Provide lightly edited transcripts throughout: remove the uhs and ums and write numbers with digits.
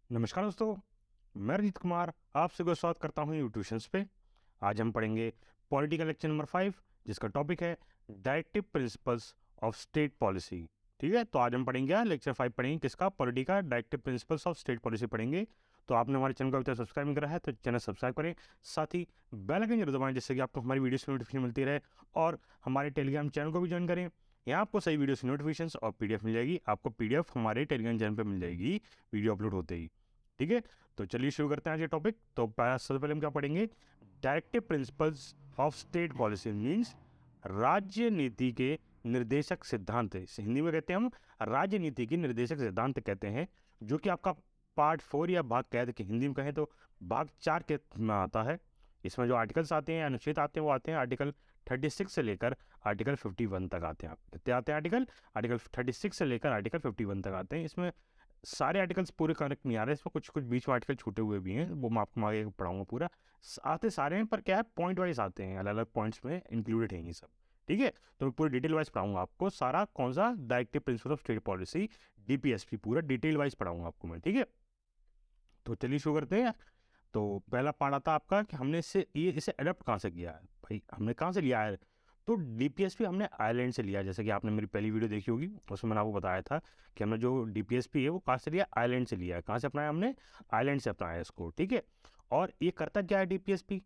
नमस्कार दोस्तों, मैं रजित कुमार आप सभी का स्वागत करता हूँ ट्यूशंस पे। आज हम पढ़ेंगे पॉलिटिकल लेक्चर नंबर 5, जिसका टॉपिक है directive principles of state policy. ठीक है, तो आज हम पढ़ेंगे लेक्चर 5 पढ़ेंगे किसका, पॉलिटी का directive principles of state policy पढ़ेंगे। तो आपने हमारे चैनल को अभी तक सब्सक्राइब नहीं करा है तो चैनल सब्सक्राइब करें, साथ ही बेल आइकन जरूर दबाएं जिससे कि आपको हमारी वीडियोस की नोटिफिकेशन मिलती रहे। और हमारे टेलीग्राम चैनल को भी ज्वाइन करें, यहाँ आपको सही वीडियोस की नोटिफिकेशन और पीडीएफ मिल जाएगी। आपको पीडीएफ हमारे टेलीग्राम चैनल पर मिल जाएगी वीडियो अपलोड होते ही। ठीक है, तो चलिए शुरू करते हैं आज ये टॉपिक। तो सबसे पहले हम क्या पढ़ेंगे, directive principles of state policy means राज्य नीति के निर्देशक सिद्धांत। इसे हिंदी में कहते हैं हम राज्य नीति की निर्देशक सिद्धांत कहते हैं, जो कि आपका पार्ट 4 या भाग कैद के हिंदी में कहें तो भाग 4 के में आता है। इसमें जो आर्टिकल्स आते हैं, अनुच्छेद आते हैं, वो आते हैं आर्टिकल 36 से लेकर आर्टिकल 51 तक आते हैं। कितने आते हैं आर्टिकल 36 से लेकर आर्टिकल 51 तक आते हैं। इसमें सारे आर्टिकल्स पूरे करेक्ट नहीं आ रहे, इसमें कुछ कुछ बीच में आर्टिकल छूटे हुए भी हैं, वो मैं आपको आगे पढ़ाऊंगा पूरा। आते सारे हैं पर क्या है, पॉइंट वाइज आते हैं, अलग अलग पॉइंट्स में इंक्लूडेड हैं ये सब। ठीक है, तो मैं पूरी डिटेल वाइज पढ़ाऊंगा आपको सारा, कौन सा directive principle of state policy DPSP पूरा डिटेल वाइज पढ़ाऊंगा आपको मैं। ठीक है, तो चलिए शुरू करते हैं। तो पहला पार्ट आता है आपका कि हमने इसे अडॉप्ट कहाँ से किया है। भाई हमने कहाँ से लिया है, तो डीपीएसपी हमने आयरलैंड से लिया। जैसे कि आपने मेरी पहली वीडियो देखी होगी, उसमें मैंने आपको बताया था कि हमने जो डीपीएसपी है वो कहाँ से लिया, आयरलैंड से लिया है। कहाँ से अपनाया हमने, आयरलैंड से अपनाया इसको। ठीक है, और ये करता क्या है डीपीएसपी,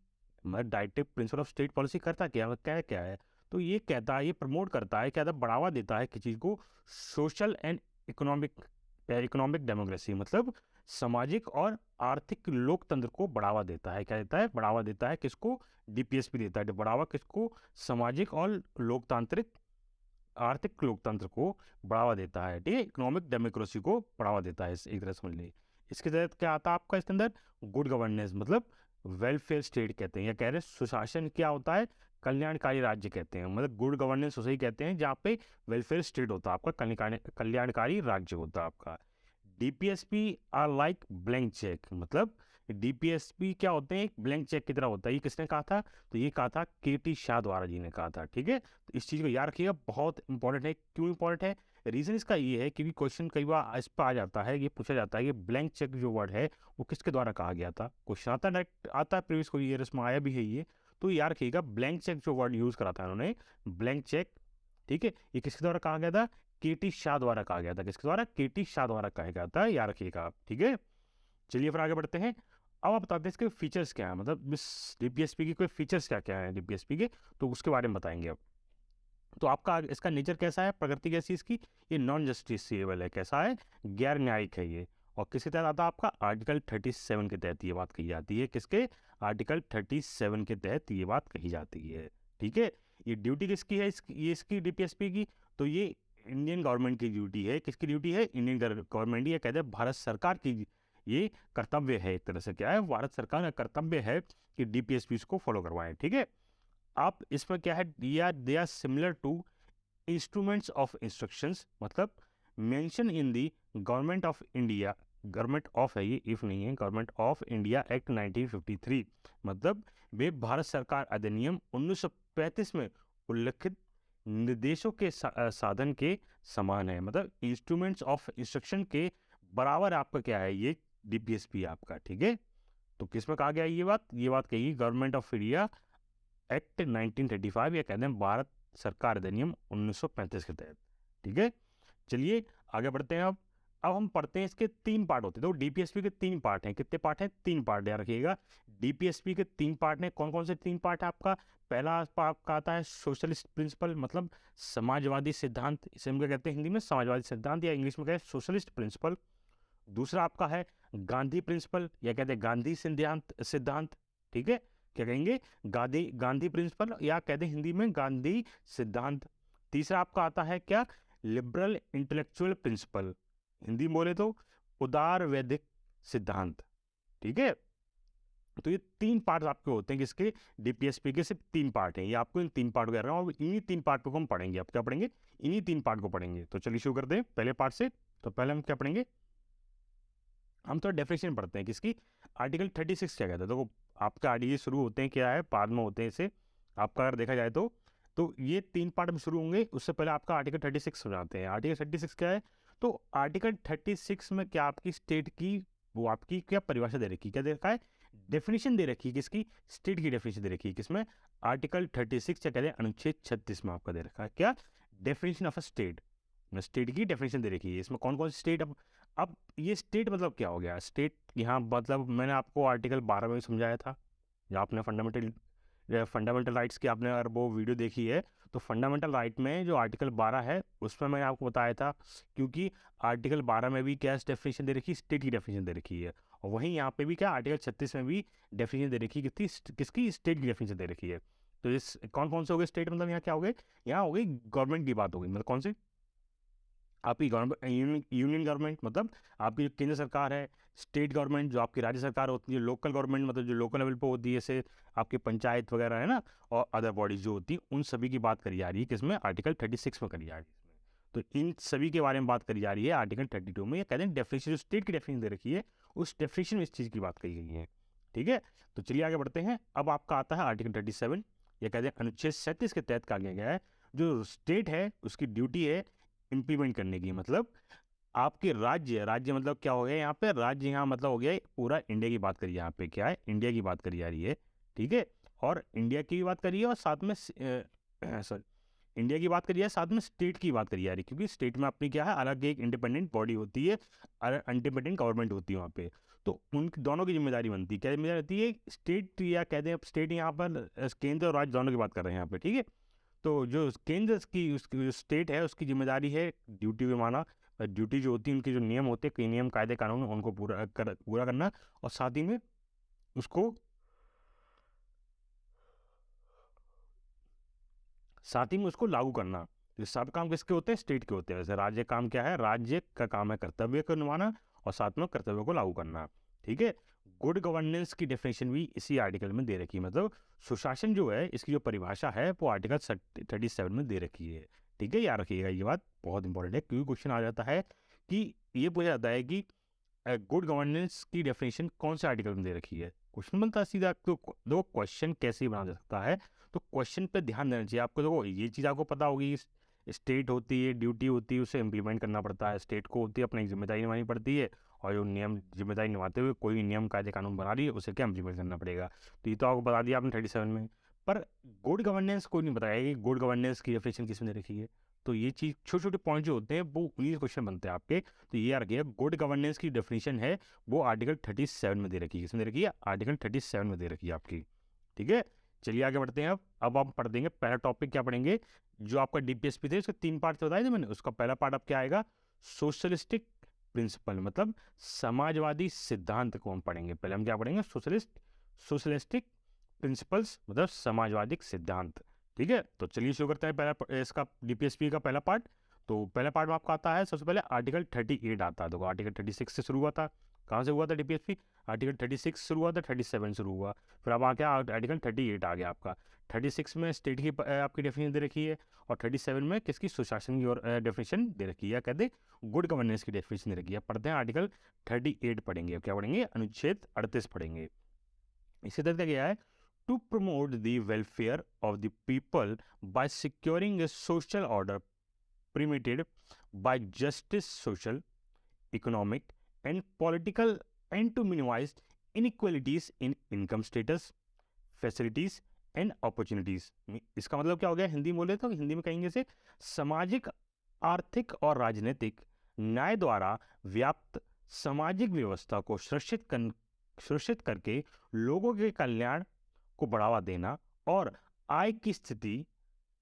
मतलब directive principle of state policy करता क्या है, क्या क्या है, तो ये कहता है, ये प्रमोट करता है, क्या बढ़ावा देता है किसी चीज़ को, सोशल एंड इकोनॉमिक डेमोक्रेसी, मतलब सामाजिक और आर्थिक लोकतंत्र को बढ़ावा देता है। क्या देता है, बढ़ावा देता है, किसको, डीपीएसपी देता है बढ़ावा, किसको, सामाजिक और लोकतांत्रिक आर्थिक लोकतंत्र को बढ़ावा देता है। ठीक है, इकोनॉमिक डेमोक्रेसी को बढ़ावा देता है, एक तरह समझ लीजिए। इसके तहत क्या आता है आपका इसके अंदर, गुड गवर्नेंस, मतलब वेलफेयर स्टेट कहते हैं, या कह रहे हैं सुशासन क्या होता है, कल्याणकारी राज्य कहते हैं, मतलब गुड गवर्नेंस उसे ही कहते हैं जहाँ पे वेलफेयर स्टेट होता है आपका, कल्याणकारी राज्य होता है आपका। DPSP are like blank cheque, मतलब डीपीएसपी क्या होते हैं, एक ब्लैंक चेक की तरह होता है। ये किसने कहा था, तो ये कहा था केटी शाह द्वारा जी ने कहा था। ठीक है, तो इस चीज़ को याद रखिएगा, बहुत इंपॉर्टेंट है। क्यों इंपॉर्टेंट है, रीजन इसका ये है क्योंकि क्वेश्चन कई बार इस पर आ जाता है, ये पूछा जाता है कि ब्लैंक चेक जो वर्ड है वो किसके द्वारा कहा गया था। क्वेश्चन आता है, डायरेक्ट आता है, प्रीवियस को ये इसमें आया भी है ये। तो याद रखिएगा, ब्लैंक चेक जो वर्ड यूज करा था उन्होंने, ब्लैंक चेक, ठीक है, ये किसके द्वारा कहा गया था, केटी शाह द्वारा कहा गया था। किसके द्वारा, केटी शाह द्वारा कहा गया था, याद रखिएगा आप। ठीक है, चलिए फिर आगे बढ़ते हैं। अब आप बताते हैं इसके फीचर्स क्या है, मतलब इस डीपीएसपी की कोई फीचर्स क्या क्या है डीपीएसपी के, तो उसके बारे में बताएंगे अब। तो आपका इसका नेचर कैसा है, प्रकृति कैसी इसकी, ये नॉन जस्टिसेबल है, कैसा है, गैर न्यायिक है ये। और किसके तहत आता है आपका, आर्टिकल 37 के तहत ये बात कही जाती है। किसके, आर्टिकल 37 के तहत ये बात कही जाती है। ठीक है, ये ड्यूटी किसकी है, ये इसकी डीपीएसपी की, तो ये इंडियन गवर्नमेंट की ड्यूटी है। किसकी ड्यूटी है, इंडियन गवर्नमेंट, ये कहते हैं भारत सरकार की ये कर्तव्य है। एक तरह से क्या है, भारत सरकार का कर्तव्य है कि डीपीएसपी को फॉलो करवाएं। ठीक है, आप इसमें क्या है, they are similar to instruments of instructions, मतलब mention in the government of India, government of है ये, इफ नहीं है, गवर्नमेंट ऑफ इंडिया एक्ट 1953, मतलब वे भारत सरकार अधिनियम 1935 में उल्लिखित निर्देशों के साधन के समान है। मतलब इंस्ट्रूमेंट्स ऑफ इंस्ट्रक्शन के बराबर आपका क्या है, ये डीपीएसपी आपका। ठीक है, तो किस में कहा गया ये बात कही गवर्नमेंट ऑफ इंडिया एक्ट 1935, या कहते हैं भारत सरकार अधिनियम 1935 के तहत। ठीक है, चलिए आगे बढ़ते हैं। अब हम पढ़ते हैं, इसके 3 पार्ट होते हैं। तो डीपीएसपी के 3 पार्ट हैं, कितने पार्ट हैं, 3 पार्ट, याद रखिएगा। डीपीएसपी के 3 पार्ट हैं, कौन कौन से 3 पार्ट है आपका, पहला आपका आता है सोशलिस्ट प्रिंसिपल, मतलब समाजवादी सिद्धांत, इसे हम क्या कहते हैं हिंदी में, समाजवादी सिद्धांत, या इंग्लिश में कहते हैं सोशलिस्ट प्रिंसिपल। दूसरा आपका है गांधी प्रिंसिपल, या कहते हैं गांधी सिद्धांत। ठीक है, क्या कहेंगे, गांधी प्रिंसिपल, या कहते हैं हिंदी में गांधी सिद्धांत। तीसरा आपका आता है क्या, लिबरल इंटेलेक्चुअल प्रिंसिपल, हिंदी में बोले तो उदार वैदिक सिद्धांत। ठीक है, तो ये 3 पार्ट आपके होते हैं, किसके, डीपीएसपी के सिर्फ 3 पार्ट हैं। ये आपको इन 3 पार्ट को कह रहा हूँ, और इन्हीं 3 पार्ट को हम पढ़ेंगे। अब क्या पढ़ेंगे, इन्हीं 3 पार्ट को पढ़ेंगे। तो चलिए शुरू करते हैं पहले पार्ट से। तो पहले हम क्या पढ़ेंगे, हम तो डेफिनेशन पढ़ते हैं किसकी, आर्टिकल 36 क्या कहता है। तो आपका आर्टिकल शुरू होते हैं क्या है, बाद में होते हैं इसे, आपका अगर देखा जाए तो ये 3 पार्ट में शुरू होंगे। उससे पहले आपका आर्टिकल 36 हो जाते हैं। आर्टिकल 36 क्या है, तो आर्टिकल 36 में क्या आपकी स्टेट की वो आपकी क्या परिभाषा दे रखी है, क्या दे रखा है, डेफिनेशन दे रखी है, किसकी, स्टेट की डेफिनेशन दे रखी है, किसमें, आर्टिकल 36 या कहते हैं अनुच्छेद 36 में आपका दे रखा है क्या, definition of a state, state की डेफिनेशन दे रखी है। इसमें कौन कौन सी स्टेट, अब ये स्टेट मतलब क्या हो गया, स्टेट यहाँ मतलब मैंने आपको आर्टिकल 12 में भी समझाया था, या आपने फंडामेंटल राइट्स की आपने अगर वो वीडियो देखी है, तो फंडामेंटल राइट में जो आर्टिकल 12 है उसमें मैंने आपको बताया था, क्योंकि आर्टिकल 12 में भी क्या डेफिनेशन दे रखी है, स्टेट की डेफिनेशन दे रखी है, और वहीं यहाँ पे भी क्या आर्टिकल 36 में भी डेफिनेशन दे रखी है, किसकी, स्टेट की डेफिनेशन दे रखी है। तो इस कौन कौन से हो गए स्टेट, मतलब यहाँ क्या हो गए, यहाँ हो गई गवर्नमेंट की बात हो गई, मतलब कौन सी, आपकी गवर्नमेंट, यूनियन गवर्नमेंट मतलब आपकी जो केंद्र सरकार है, स्टेट गवर्नमेंट जो आपकी राज्य सरकार होती है, लोकल गवर्नमेंट मतलब जो लोकल लेवल पर होती है, जैसे आपकी पंचायत वगैरह है ना, और अदर बॉडीज जो होती हैं, उन सभी की बात करी जा रही है किसमें, आर्टिकल 36 में करी जा रही है इसमें। तो इन सभी के बारे में बात करी जा रही है आर्टिकल 32 में। ये कहते हैं डेफिनेशन, जो स्टेट की डेफिनेशन दे रखी है, उस डेफिनेशन में इस चीज़ की बात कही गई है। ठीक है, तो चलिए आगे बढ़ते हैं। अब आपका आता है आर्टिकल 37, ये कहते हैं अनुच्छेद 37 के तहत कहा गया है जो स्टेट है उसकी ड्यूटी है इम्प्लीमेंट करने की, मतलब आपके राज्य मतलब क्या हो गया यहाँ पे, राज्य यहाँ मतलब हो गया पूरा इंडिया की बात करी, यहाँ पे क्या है, इंडिया की बात करी जा रही है। ठीक है, और इंडिया की भी बात करी है, और साथ में सॉरी, इंडिया की बात करी है, साथ में स्टेट की बात करी जा रही है, क्योंकि स्टेट में अपनी क्या है, अलग एक इंडिपेंडेंट बॉडी होती है, इंडिपेंडेंट गवर्नमेंट होती है वहाँ पे। तो उन दोनों की जिम्मेदारी बनती है, क्या जिम्मेदारी रहती है, स्टेट, या कहते हैं स्टेट यहाँ पर केंद्र और राज्य दोनों की बात कर रहे हैं यहाँ पे। ठीक है, तो जो केंद्र की उसकी जो स्टेट है उसकी जिम्मेदारी है ड्यूटी पे माना, ड्यूटी जो होती है उनके जो नियम होते हैं, कई नियम कायदे कानून उनको पूरा करना, और साथ ही में उसको लागू करना। ये सब काम किसके होते हैं, स्टेट के होते हैं। वैसे राज्य काम क्या है, राज्य का काम है कर्तव्य को निभाना और साथ में कर्तव्य को लागू करना। ठीक है, गुड गवर्नेंस की डेफिनेशन भी इसी आर्टिकल में दे रखी है, मतलब सुशासन जो है इसकी जो परिभाषा है वो आर्टिकल 37 में दे रखी है। ठीक है, याद रखिएगा, ये बात बहुत इंपॉर्टेंट है, क्योंकि क्वेश्चन आ जाता है कि ये पूछा जाता है कि गुड गवर्नेंस की डेफिनेशन कौन से आर्टिकल में दे रखी है। क्वेश्चन बनता है सीधा, तो दो क्वेश्चन कैसे ही बना जा सकता है, तो क्वेश्चन पे ध्यान देना चाहिए आपको। देखो ये चीज़ आपको पता होगी, स्टेट होती है, ड्यूटी होती है, उसे इम्प्लीमेंट करना पड़ता है, स्टेट को होती है अपनी जिम्मेदारी निभानी पड़ती है, और जो नियम जिम्मेदारी निभाते हुए कोई भी नियम कायदे कानून बना रही है उसे क्या इम्प्लीमेंट करना पड़ेगा। तो ये तो आपको बता दिया आपने 37 में, पर गुड गवर्नेंस कोई नहीं बताया कि गुड गवर्नेंस की डेफिनेशन किसने दे रखी है। तो ये चीज़ छोटे छोटे पॉइंट जो होते हैं वो उन्हीं क्वेश्चन बनते हैं आपके। तो ये याद रखिएगा, गुड गवर्नेंस की डेफिनेशन है वो आर्टिकल 37 में दे रखी है, किसमें दे रखी है, आर्टिकल 37 में दे रखी है आपकी। ठीक है, चलिए आगे बढ़ते हैं। अब आप पढ़ देंगे पहला टॉपिक, क्या पढ़ेंगे, जो आपका डीपीएसपी थे उसके 3 पार्ट बताए थे मैंने, उसका पहला पार्ट अब क्या आएगा, सोशलिस्टिक प्रिंसिपल, मतलब समाजवादी सिद्धांत को हम पढ़ेंगे। पहले हम क्या पढ़ेंगे, सोशलिस्टिक प्रिंसिपल्स मतलब समाजवादी सिद्धांत। ठीक है, तो चलिए शुरू करते हैं पहला इसका डीपीएसपी का पहला पार्ट। तो पहला पार्ट में आपका आता है सबसे पहले आर्टिकल 38 आता है। देखो आर्टिकल 36 से शुरू हुआ था, कहाँ से हुआ था डीपीएसपी, आर्टिकल 36 शुरू हुआ था, 37 शुरू हुआ, फिर अब आ गया आर्टिकल 38 आ गया आपका। 36 में स्टेट की आपकी डेफिनेशन दे रखी है, और 37 में किसकी, सुशासन की और डेफिनेशन दे रखी है, कहते गुड गवर्नेंस की डेफिनेशन दे रखी है। पढ़ते हैं आर्टिकल 38 पढ़ेंगे, क्या पढ़ेंगे, अनुच्छेद 38 पढ़ेंगे। इसी तरह क्या है, to promote the welfare of the people by securing a social order permitted by justice, social, economic, and political, and to minimize inequalities in income status, facilities and opportunities। इसका मतलब क्या हो गया, हिंदी में बोले तो हिंदी में कहेंगे से, सामाजिक, आर्थिक और राजनीतिक न्याय द्वारा व्याप्त सामाजिक व्यवस्था को सुरक्षित करके लोगों के कल्याण को बढ़ावा देना, और आय की स्थिति,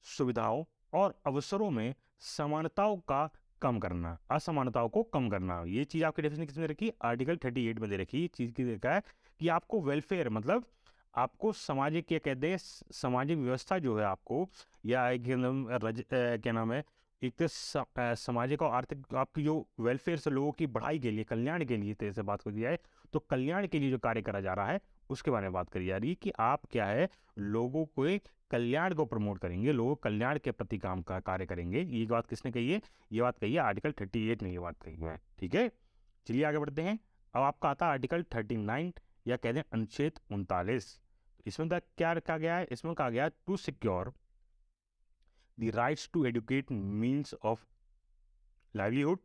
सुविधाओं और अवसरों में समानताओं का कम करना, असमानताओं को कम करना। ये चीज आपकी डेफिनेशन किसमें रखी, आर्टिकल 38 में दे रखी। चीज की देखा है कि आपको वेलफेयर मतलब आपको सामाजिक, क्या कहते हैं, सामाजिक व्यवस्था जो है आपको, या क्या नाम है, एक तो सामाजिक और आर्थिक आपकी जो वेलफेयर से लोगों की बढ़ाई के लिए, कल्याण के लिए तरह से बात कर दिया है, तो कल्याण के लिए जो कार्य करा जा रहा है उसके बारे में बात करी जा रही है कि आप क्या है, लोगों को कल्याण को प्रमोट करेंगे, लोगों कल्याण के प्रति काम का कार्य करेंगे। ये बात किसने कही है, ये बात कही है आर्टिकल 38 ने ये बात कही है। ठीक है, चलिए आगे बढ़ते हैं। अब आपका आता है आर्टिकल 39 या कहते हैं अनुच्छेद 39। इसमें तक क्या रखा गया है, इसमें कहा गया to secure the rights to adequate means of livelihood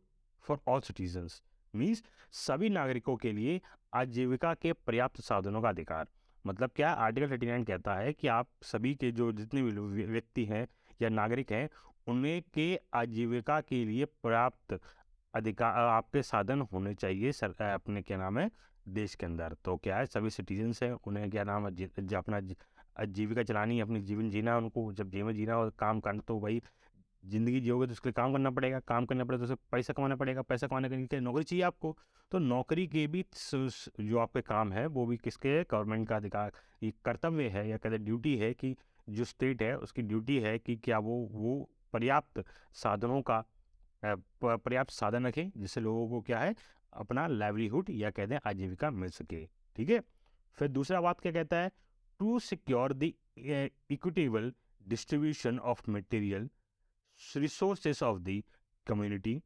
for all citizens. Means सभी नागरिकों के लिए आजीविका के पर्याप्त साधनों का अधिकार। मतलब क्या, आर्टिकल 39 कहता है कि आप सभी के जो जितने भी व्यक्ति हैं या नागरिक हैं, उन्हें के आजीविका के लिए पर्याप्त अधिकार आपके साधन होने चाहिए अपने क्या नाम है देश के अंदर। तो क्या है, सभी सिटीजन्स हैं, उन्हें क्या नाम है अपना आजीविका चलानी है, अपनी जीवन जीना है, उनको जब जीवन जीना और काम करना, तो वही जिंदगी जियोगे तो उसके लिए काम करना पड़ेगा, काम करना पड़ेगा तो उसे पैसा कमाना पड़ेगा, पैसा कमाने के लिए नौकरी चाहिए आपको। तो नौकरी के भी जो आपके काम है वो भी किसके, गवर्नमेंट का अधिकार, ये कर्तव्य है या कहते ड्यूटी है कि जो स्टेट है उसकी ड्यूटी है कि क्या वो पर्याप्त साधनों का पर्याप्त साधन रखें जिससे लोगों को क्या है अपना लाइवलीहुड या कहते हैं आजीविका मिल सके। ठीक है। फिर दूसरा बात क्या कहता है, to secure the equitable distribution of material resources of the community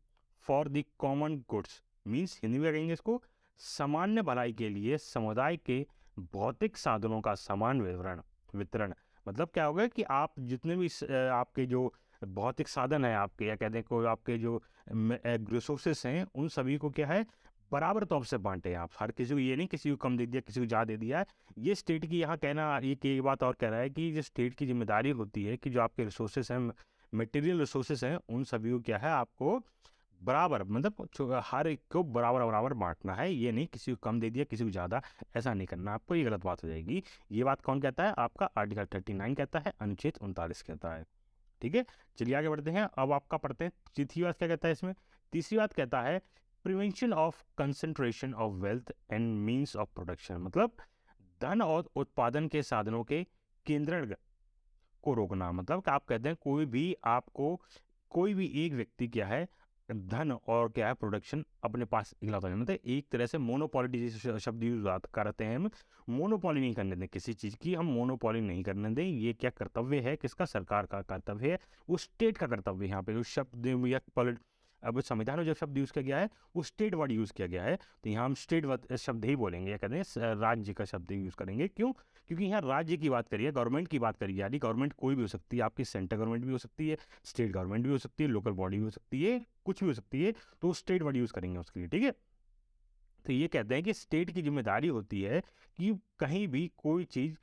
for the common goods. Means Hindi में कहेंगे इसको, सामान्य भलाई के लिए समुदाय के भौतिक साधनों का समान वितरण वितरण। मतलब क्या होगा कि आप जितने भी आपके जो भौतिक साधन है आपके, या कहते हैं कोई आपके जो रिसोर्सेस हैं, उन सभी को क्या है बराबर तौर से बांटे आप। हर किसी को ये नहीं किसी को कम दे दिया, किसी को ज़्यादा दे दिया है। ये स्टेट की यहाँ कहना, ये बात और कह रहा है कि जो स्टेट की जिम्मेदारी होती है कि जो आपके रिसोर्सेस हैं, मटेरियल रिसोर्सेस हैं, उन सभी को क्या है आपको बराबर, मतलब हर एक को बराबर बराबर बांटना है। ये नहीं किसी को कम दे दिया किसी को ज़्यादा, ऐसा नहीं करना आपको, ये गलत बात हो जाएगी। ये बात कौन कहता है, आपका आर्टिकल 39 कहता है, अनुच्छेद 39 कहता है। ठीक है, चलिए आगे बढ़ते हैं। अब आपका पढ़ते हैं तीसरी बात क्या कहता है इसमें। तीसरी बात कहता है prevention of concentration of wealth and means of production. मतलब धन और उत्पादन के साधनों के केंद्रण को रोकना। मतलब कि आप कहते हैं कोई भी एक व्यक्ति क्या है धन और क्या है प्रोडक्शन अपने पास इकलौता नहीं, मतलब एक तरह से मोनोपॉली जैसे शब्द यूज करते हैं हम। मोनोपॉली नहीं करने दें किसी चीज़ की, हम मोनोपॉली नहीं करने दें। ये क्या कर्तव्य है, किसका, सरकार का कर्तव्य है, वो स्टेट का कर्तव्य है। यहाँ पे जो शब्द या अब संविधान में जो शब्द यूज़ किया गया है वो स्टेट वर्ड यूज़ किया गया है, तो यहाँ हम स्टेट शब्द ही बोलेंगे, या कहते हैं राज्य का शब्द यूज़ करेंगे। क्यों, क्योंकि यहाँ राज्य की बात करिए, गवर्नमेंट की बात करी जा रही। गवर्नमेंट कोई भी हो सकती है, आपकी सेंट्रल गवर्नमेंट भी हो सकती है, स्टेट गवर्नमेंट भी हो सकती है, लोकल बॉडी भी हो सकती है, कुछ भी हो सकती है, तो स्टेट वर्ड यूज़ करेंगे उसके लिए। ठीक है। तो ये कहते हैं कि स्टेट की जिम्मेदारी होती है कि कहीं भी कोई चीज़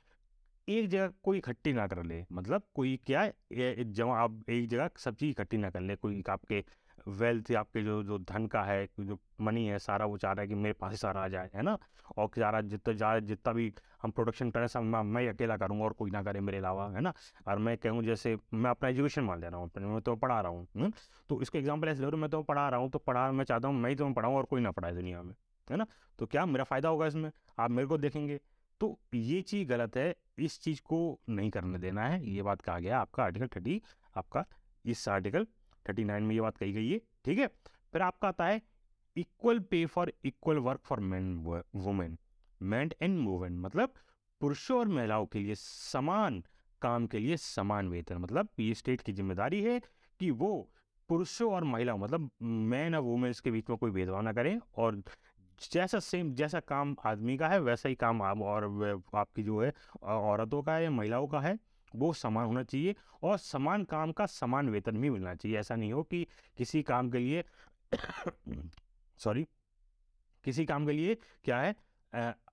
एक जगह कोई इकट्ठी ना कर ले। मतलब कोई क्या है, जमा आप एक जगह सब चीज़ इकट्ठी ना कर ले। कोई आपके वेल्थ या आपके जो जो धन का है, जो मनी है, सारा वो चाह रहा है कि मेरे पास ही सारा आ जाए, है ना। और सारा जितना भी हम प्रोडक्शन करें सब मैं अकेला करूँगा और कोई ना करे मेरे अलावा, है ना। और मैं कहूँ जैसे मैं अपना एजुकेशन मान ले रहा हूँ, मैं तो पढ़ा रहा हूँ, तो इसका एग्जाम्पल ऐसे ले रहा हूँ, मैं तो पढ़ा रहा हूँ, तो पढ़ा मैं चाहता हूँ मैं ही तो पढ़ाऊँ और कोई ना पढ़ाए दुनिया में, है ना। तो क्या मेरा फ़ायदा होगा इसमें, आप मेरे को देखेंगे। तो ये चीज़ गलत है, इस चीज़ को नहीं करने देना है। ये बात कहा गया आपका आर्टिकल 30, आपका इस आर्टिकल 39 में ये बात कही गई है। ठीक है। फिर आपका आता है equal pay for equal work for man women man and women. मतलब पुरुषों और महिलाओं के लिए समान काम के लिए समान वेतन। मतलब ये स्टेट की जिम्मेदारी है कि वो पुरुषों और महिलाओं, मतलब मैन और वुमेन्स के बीच में कोई भेदभाव ना करें, और जैसा काम आदमी का है वैसा ही काम आप और आपकी जो है औरतों का है या महिलाओं का है, वो समान होना चाहिए। और समान काम का समान वेतन भी मिलना चाहिए। ऐसा नहीं हो कि किसी काम के लिए सॉरी, किसी काम के लिए क्या है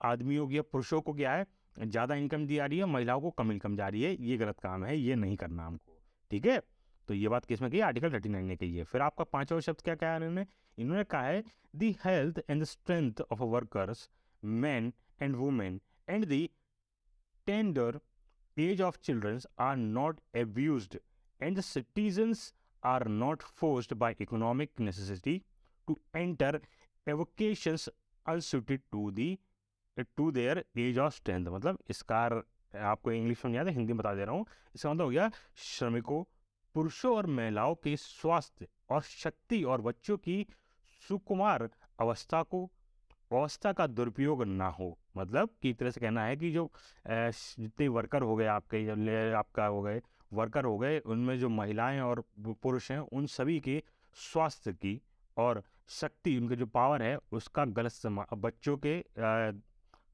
आदमियों की या पुरुषों को क्या है ज़्यादा इनकम दी जा रही है, महिलाओं को कम इनकम जा रही है। ये गलत काम है, ये नहीं करना हमको। ठीक है। तो ये बात किसमें की, आर्टिकल 39 ने कही है। फिर आपका पांचवा शब्द क्या कहा इन्होंने, इन्होंने कहा है the health and the strength of workers man and women and the tender age of children are not abused and the citizens are not forced by economic necessity to enter avocations unsuited to their age of strength। मतलब इसका आपको English में नहीं आता, हिंदी में बता दे रहा हूँ। इसका मतलब हो गया श्रमिकों, पुरुषों और महिलाओं के स्वास्थ्य और शक्ति और बच्चों की सुकुमार अवस्था का दुरुपयोग ना हो। मतलब की तरह से कहना है कि जो जितने वर्कर हो गए आपके, आपका हो गए वर्कर हो गए, उनमें जो महिलाएं और पुरुष हैं, उन सभी के स्वास्थ्य की और शक्ति, उनके जो पावर है उसका गलत बच्चों के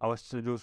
अवस्था जो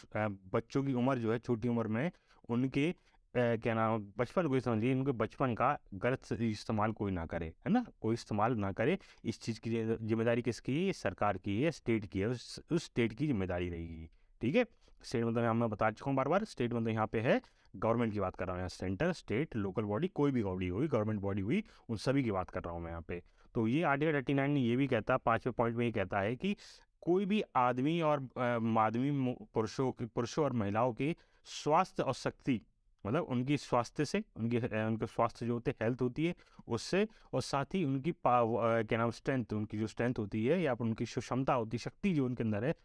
बच्चों की उम्र जो है छोटी उम्र में उनके क्या नाम, बचपन को ही समझिए, इनके बचपन का गलत इस्तेमाल कोई ना करे, है ना, कोई इस्तेमाल ना करे। इस चीज़ की जिम्मेदारी किसकी है? ये सरकार की है, स्टेट की है, उस स्टेट की जिम्मेदारी रहेगी। ठीक है, स्टेट मतलब यहाँ मैं बता चुका हूँ बार बार, स्टेट मतलब यहाँ पे है गवर्नमेंट की बात कर रहा हूँ, यहाँ सेंटर, स्टेट, लोकल बॉडी, कोई भी बॉडी हुई, गवर्नमेंट बॉडी हुई, उन सभी की बात कर रहा हूँ मैं यहाँ पे। तो ये आर्टिकल 39 ये भी कहता है, 5वें पॉइंट में ये कहता है कि कोई भी आदमी और पुरुषों और महिलाओं के स्वास्थ्य और शक्ति, मतलब उनकी स्वास्थ्य से, उनके स्वास्थ्य जो होते हेल्थ होती है उससे, और साथ ही उनकी क्या नाम स्ट्रेंथ, उनकी जो स्ट्रेंथ होती है या फिर उनकी जो क्षमता होती है, शक्ति जो उनके अंदर है,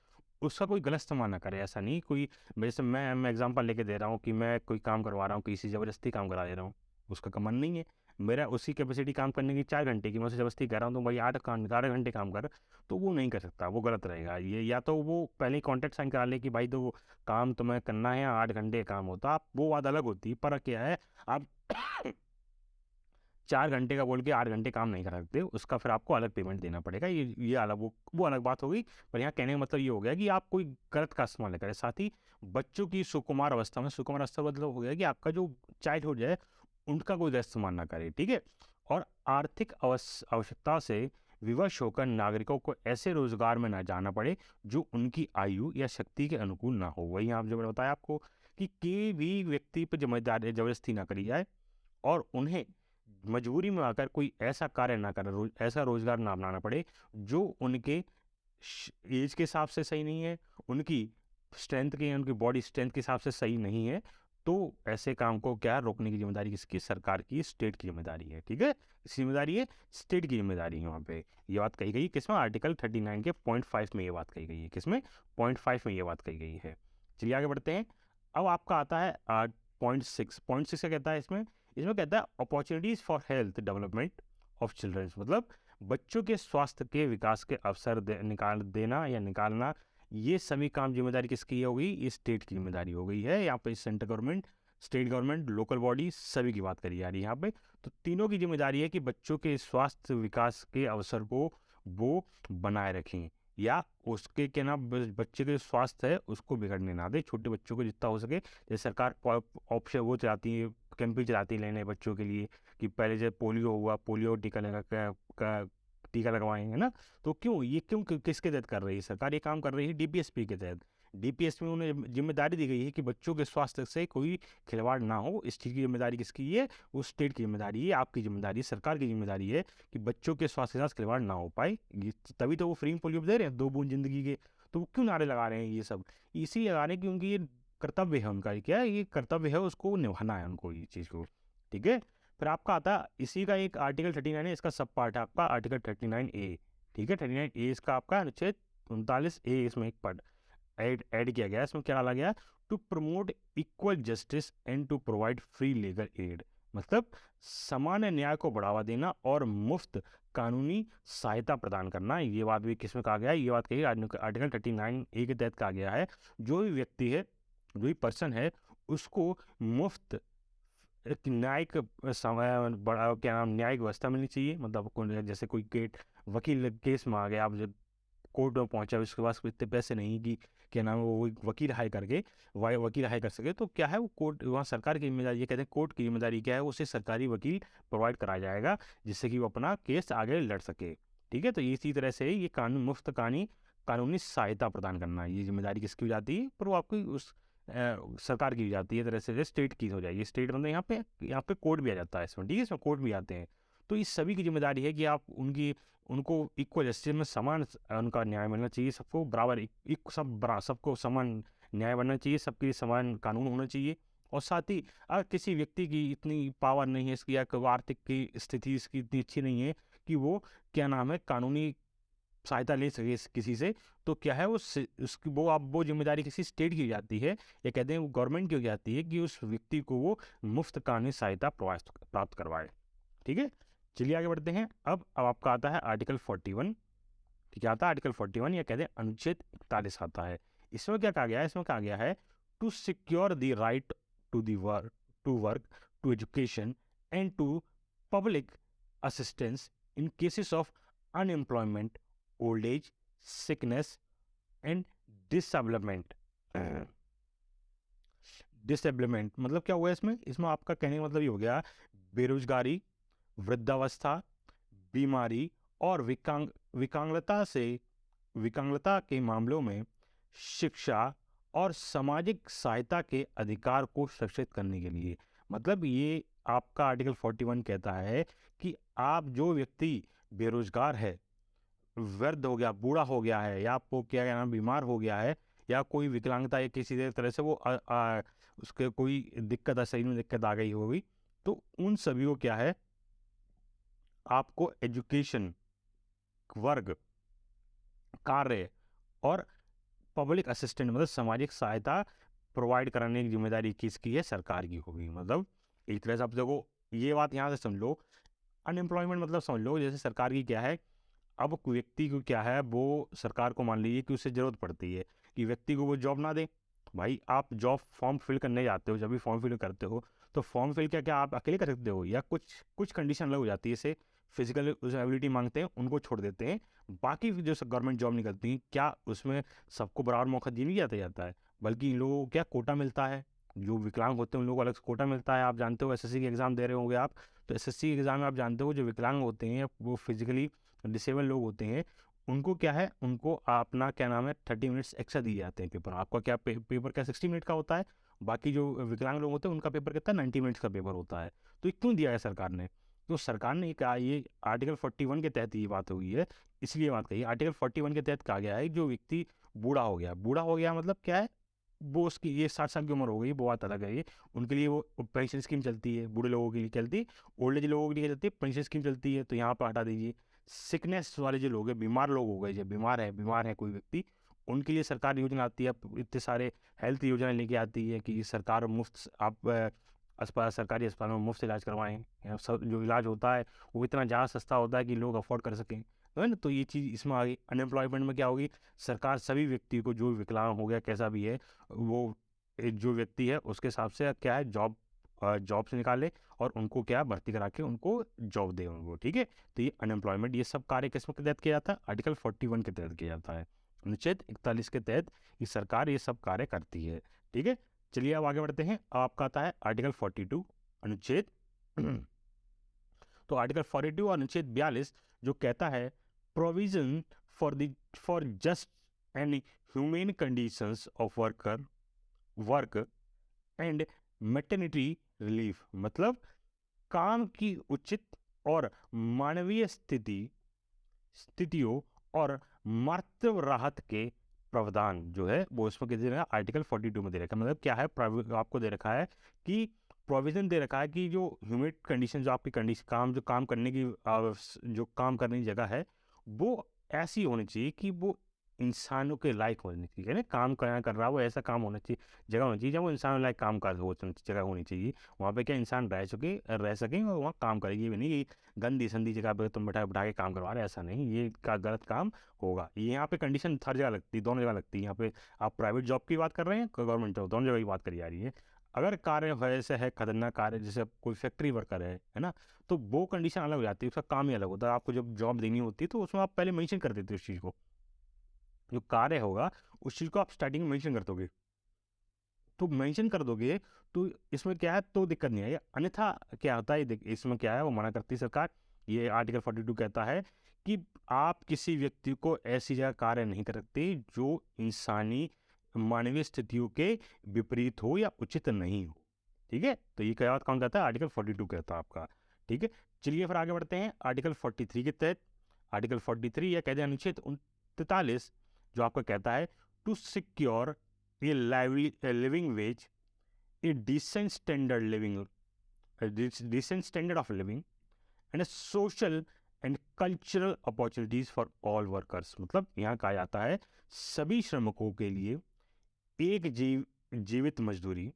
उसका कोई गलत इस्तेमाल ना करे। ऐसा नहीं कोई, जैसे मैं एग्जांपल लेके दे रहा हूँ कि मैं कोई काम करवा रहा हूँ, किसी ज़बरदस्ती काम करा दे रहा हूँ, उसका मन नहीं है, मेरा उसी कैपेसिटी काम करने की 4 घंटे की, मैं उसे ज़बरदस्ती कर रहा हूँ तो भाई 8 घंटे काम कर, तो वो नहीं कर सकता, वो गलत रहेगा। ये या तो वो पहले ही कॉन्ट्रैक्ट साइन करा ले कि भाई तो काम तुम्हें करना है, 8 घंटे काम होता, आप वो बात अलग होती है, पर क्या है आप 4 घंटे का बोल के 8 घंटे काम नहीं कर सकते, उसका फिर आपको अलग पेमेंट देना पड़ेगा। ये अलग, वो अलग बात हो गई। पर यहाँ कहने का मतलब ये हो गया कि आप कोई गलत का इस्तेमाल न करें। साथ ही बच्चों की सुकुमार अवस्था में, सुकुमार अवस्था मतलब हो गया कि आपका जो चाइल्डहुड है उनका कोई गलत इस्तेमाल ना करे। ठीक है, और आर्थिक आवश्यकता से विवश होकर नागरिकों को ऐसे रोजगार में ना जाना पड़े जो उनकी आयु या शक्ति के अनुकूल ना हो। वही आप जो मैंने बताया आपको कि भी व्यक्ति पर जिम्मेदारी जबरदस्ती ना करी जाए और उन्हें मजबूरी में आकर कोई ऐसा कार्य ना करें, ऐसा रोजगार ना अपनाना पड़े जो उनके एज के हिसाब से सही नहीं है, उनकी स्ट्रेंथ के, उनकी बॉडी स्ट्रेंथ के हिसाब से सही नहीं है। तो ऐसे काम को क्या रोकने की जिम्मेदारी किसकी? सरकार की, स्टेट की जिम्मेदारी है। ठीक है, किसकी जिम्मेदारी है? स्टेट की जिम्मेदारी है। वहाँ पे ये बात कही गई किसमें? आर्टिकल 39 के पॉइंट 5 में ये बात कही गई है। किसमें? पॉइंट 5 में ये बात कही गई है। चलिए आगे बढ़ते हैं। अब आपका आता है पॉइंट 6। पॉइंट 6 क्या कहता है इसमें? इसमें कहता है opportunities for health development of childrens, मतलब बच्चों के स्वास्थ्य के विकास के अवसर निकाल देना या निकालना, ये सभी काम जिम्मेदारी किसकी हो गई? ये स्टेट की जिम्मेदारी हो गई है। यहाँ पे central government, state government, local body, सभी की बात करी जा रही है यहाँ पे। तो तीनों की जिम्मेदारी है कि बच्चों के स्वास्थ्य विकास के अवसर को वो बनाए रखें, या उसके क्या नाम बच्चे के स्वास्थ्य है उसको बिगड़ने ना दे। छोटे बच्चों को जितना हो सके, जैसे सरकार ऑप्शन वो चलाती है, कैंपेन चलाती है नए नए बच्चों के लिए कि पहले जब पोलियो हुआ, पोलियो टीका टीका लगवाएं, है ना। तो क्यों किसके तहत कर रही है सरकार? ये काम कर रही है डीपीएसपी के तहत। डीपीएसपी में उन्हें जिम्मेदारी दी गई है कि बच्चों के स्वास्थ्य से कोई खिलवाड़ ना हो। इस चीज़ की जिम्मेदारी किसकी है? वो स्टेट की जिम्मेदारी है, आपकी जिम्मेदारी है, सरकार की जिम्मेदारी है कि बच्चों के स्वास्थ्य के साथ खिलवाड़ ना हो पाए। तभी तो वो फ्री में पोलियो दे रहे हैं, 2 बूंद जिंदगी के। तो वो क्यों नारे लगा रहे हैं? ये सब इसीलिए लगा रहे हैं क्योंकि ये कर्तव्य है उनका। क्या है? ये कर्तव्य है, उसको निभाना है उनको, ये चीज़ को। ठीक है, फिर आपका आता है इसी का एक आर्टिकल 39 है, इसका सब पार्ट है आपका आर्टिकल 39A। ठीक है, 39A इसका आपका अनुच्छेद 39A, इसमें एक पार्ट ऐड किया गया है। इसमें क्या डाला गया? To promote equal justice and to provide free legal aid, मतलब समान न्याय को बढ़ावा देना और मुफ्त कानूनी सहायता प्रदान करना। ये बात भी किसमें कहा गया है? ये बात कही आर्टिकल 39A के तहत कहा गया है। जो भी व्यक्ति है, जो भी पर्सन है, उसको मुफ्त एक न्यायिक समय बड़ा क्या नाम न्यायिक व्यवस्था मिलनी चाहिए। मतलब जैसे कोई वकील केस में आ गया, आप जब कोर्ट में पहुंचा, उसके पास इतने पैसे नहीं कि क्या नाम है वो वकील हायर करके वकील हायर कर सके, तो क्या है वो कोर्ट, वहाँ सरकार की जिम्मेदारी, ये कहते हैं कोर्ट की जिम्मेदारी क्या है? उसे सरकारी वकील प्रोवाइड कराया जाएगा जिससे कि वो अपना केस आगे लड़ सके। ठीक है, तो इसी तरह से ये कानून मुफ्त कानूनी सहायता प्रदान करना, ये जिम्मेदारी किसकी हो जाती है? पर वो आपकी उस सरकार की हो जाती है। तरह से स्टेट की हो जाएगी। स्टेट मतलब यहाँ पे कोर्ट भी आ जाता है इसमें। ठीक है, इसमें कोर्ट भी आते हैं। तो इस सभी की जिम्मेदारी है कि आप उनको इक्वल जस्टिस में समान उनका न्याय मिलना चाहिए। सबको बराबर सबको समान न्याय बनना चाहिए, सबके लिए समान कानून होना चाहिए। और साथ ही अगर किसी व्यक्ति की इतनी पावर नहीं है इसकी, या आर्थिक की स्थिति इसकी इतनी अच्छी नहीं है कि वो क्या नाम है कानूनी सहायता ले सके किसी से, तो क्या है उसकी वो जिम्मेदारी किसी स्टेट की हो जाती है, या कहते हैं वो गवर्नमेंट की हो जाती है कि उस व्यक्ति को वो मुफ्त कानूनी सहायता प्राप्त करवाए। ठीक है, चलिए आगे बढ़ते हैं। अब आपका आता है आर्टिकल 41। ठीक है, आता है आर्टिकल 41, या कहते हैं अनुच्छेद 41 आता है। इसमें क्या कहा गया है? इसमें कहा गया है to secure the right to the work to education and to public assistance in cases of unemployment, old age, sickness and disablement. Disablement मतलब क्या हुआ इसमें, इसमें आपका कहने का मतलब ये हो गया बेरोजगारी, वृद्धावस्था, बीमारी और विकलांगता के मामलों में शिक्षा और सामाजिक सहायता के अधिकार को सुरक्षित करने के लिए। मतलब ये आपका आर्टिकल 41 कहता है कि आप जो व्यक्ति बेरोजगार है, वृद्ध हो गया, बूढ़ा हो गया है, या आपको क्या नाम बीमार हो गया है, या कोई विकलांगता या किसी तरह से वो उसके कोई दिक्कत है, शरीर में दिक्कत आ गई होगी, तो उन सभी को क्या है, आपको एजुकेशन, वर्ग, कार्य और पब्लिक असिस्टेंट मतलब सामाजिक सहायता प्रोवाइड कराने की जिम्मेदारी किसकी है, सरकार की होगी। मतलब एक तरह से आप देखो, ये बात यहाँ से समझ लो, अनएम्प्लॉयमेंट मतलब समझ लो जैसे सरकार की क्या है, अब व्यक्ति को क्या है, वो सरकार को मान लीजिए कि उसे ज़रूरत पड़ती है कि व्यक्ति को वो जॉब ना दे। भाई आप जॉब फॉर्म फिल करने जाते हो, जब भी फॉर्म फिल करते हो तो फॉर्म फिल क्या क्या आप अकेले कर सकते हो, या कुछ कुछ कंडीशन अलग हो जाती है, जैसे फिजिकल एबिलिटी मांगते हैं उनको छोड़ देते हैं, बाकी जो गवर्नमेंट जॉब निकलती हैं क्या उसमें सबको बराबर मौका दिया नहीं जाता है, बल्कि इन लोगों को क्या कोटा मिलता है, जो विकलांग होते हैं उन लोगों को अलग से कोटा मिलता है। आप जानते हो एसएससी के एग्ज़ाम दे रहे होंगे आप, तो एसएससी के एग्ज़ाम में आप जानते हो जो विकलांग होते हैं, वो फिजिकली डिसेबल लोग होते हैं, उनको क्या है, उनको अपना क्या नाम है 30 मिनट्स एक्स्ट्रा दिए जाते हैं पेपर। आपका क्या पेपर क्या 60 मिनट का होता है, बाकी जो विकलांग लोग होते हैं उनका पेपर कितना 90 मिनट्स का पेपर होता है। तो ये क्यों दिया है सरकार ने, तो सरकार ने कहा, ये आर्टिकल 41 के तहत ये बात हुई है, इसलिए बात कही। आर्टिकल 41 के तहत कहा गया है जो व्यक्ति बूढ़ा हो गया मतलब क्या है, वो उसकी ये 60 साल की उम्र हो गई, वो बात अलग है ये, उनके लिए वो पेंशन स्कीम चलती है, बूढ़े लोगों के लिए चलती है, ओल्ड एज लोगों के लिए चलती है, पेंशन स्कीम चलती है, तो यहाँ पर हटा दीजिए। सिकनेस वाले जो लोग हैं, बीमार लोग हो गए, जो बीमार है कोई व्यक्ति, उनके लिए सरकार योजना आती है, इतने सारे हेल्थ योजना लेके आती है कि सरकार मुफ्त आप अस्पताल, सरकारी अस्पतालों में मुफ्त इलाज करवाएं, या सब जो इलाज होता है वो इतना ज़्यादा सस्ता होता है कि लोग अफोर्ड कर सकें, तो है ना। तो ये चीज़ इसमें आ गई। अनएम्प्लॉयमेंट में क्या होगी, सरकार सभी व्यक्ति को, जो विकलांग हो गया कैसा भी है वो, जो व्यक्ति है उसके हिसाब से क्या है जॉब से निकाले और उनको क्या भर्ती करा के उनको जॉब दे उनको, ठीक है। तो ये अनएम्प्लॉयमेंट, ये सब कार्य किस के तहत किया जाता है, आर्टिकल 41 के तहत किया जाता है। अनुच्छेद 41 के तहत ये सरकार ये सब कार्य करती है, ठीक है। चलिए अब आगे बढ़ते हैं। अब आपका आता है आर्टिकल 42 अनुच्छेद तो आर्टिकल 42 और अनुच्छेद 42 जो कहता है provision for just and humane conditions of work and maternity relief, मतलब काम की उचित और मानवीय स्थितियों और मातृ राहत के प्रावधान जो है वो इसमें दे रखा है, आर्टिकल 42 में दे रखा है। मतलब क्या है, आपको दे रखा है कि प्रोविजन दे रखा है कि जो ह्यूमन कंडीशन, जो आपकी कंडीशन जो काम करने की जो काम करने की जगह है वो ऐसी होनी चाहिए कि वो इंसानों के लायक होनी चाहिए ना, काम कर रहा है वो ऐसा काम होना चाहिए, जगह होनी चाहिए जहाँ वो इंसानों लायक काम कर हो, जगह होनी चाहिए वहाँ पे क्या इंसान रह सकें और वहाँ काम करेगी भी नहीं, गंदी संदी जगह पे तुम बैठा के काम करवा रहे हैं, ऐसा नहीं, ये का गलत काम होगा। ये यहाँ पे कंडीशन हर जगह लगती है, दोनों जगह लगती है। यहाँ पे आप प्राइवेट जॉब की बात कर रहे हैं, गवर्नमेंट जॉब, दोनों जगह की बात करी जा रही है। अगर कार्य वैसे है खतरनाक कार्य, जैसे कोई फैक्ट्री वर्कर है ना, तो वो कंडीशन अलग हो जाती है, उसका काम ही अलग होता है। आपको जब जॉब देनी होती है तो उसमें आप पहले मेंशन कर देते हो उस चीज़ को, जो कार्य होगा उस चीज़ को आप स्टार्टिंग में मेंशन कर दोगे, तो मेंशन कर दोगे तो इसमें क्या है, तो दिक्कत नहीं है। अन्यथा क्या होता है, इसमें क्या है वो मना करती है सरकार। ये आर्टिकल 42 कहता है कि आप किसी व्यक्ति को ऐसी जगह कार्य नहीं कर सकते जो इंसानी मानवीय स्थितियों के विपरीत हो या उचित नहीं हो, ठीक है। तो ये क्या बात कौन कहता है, आर्टिकल 42 कहता है आपका, ठीक है। चलिए फिर आगे बढ़ते हैं आर्टिकल 43 के तहत। आर्टिकल 43 या कहते हैं अनुच्छेद 43 जो आपका कहता है to secure a living wage, a decent standard of living, and a social and cultural opportunities for all workers। मतलब यहाँ कहा जाता है सभी श्रमिकों के लिए एक जीवित मजदूरी,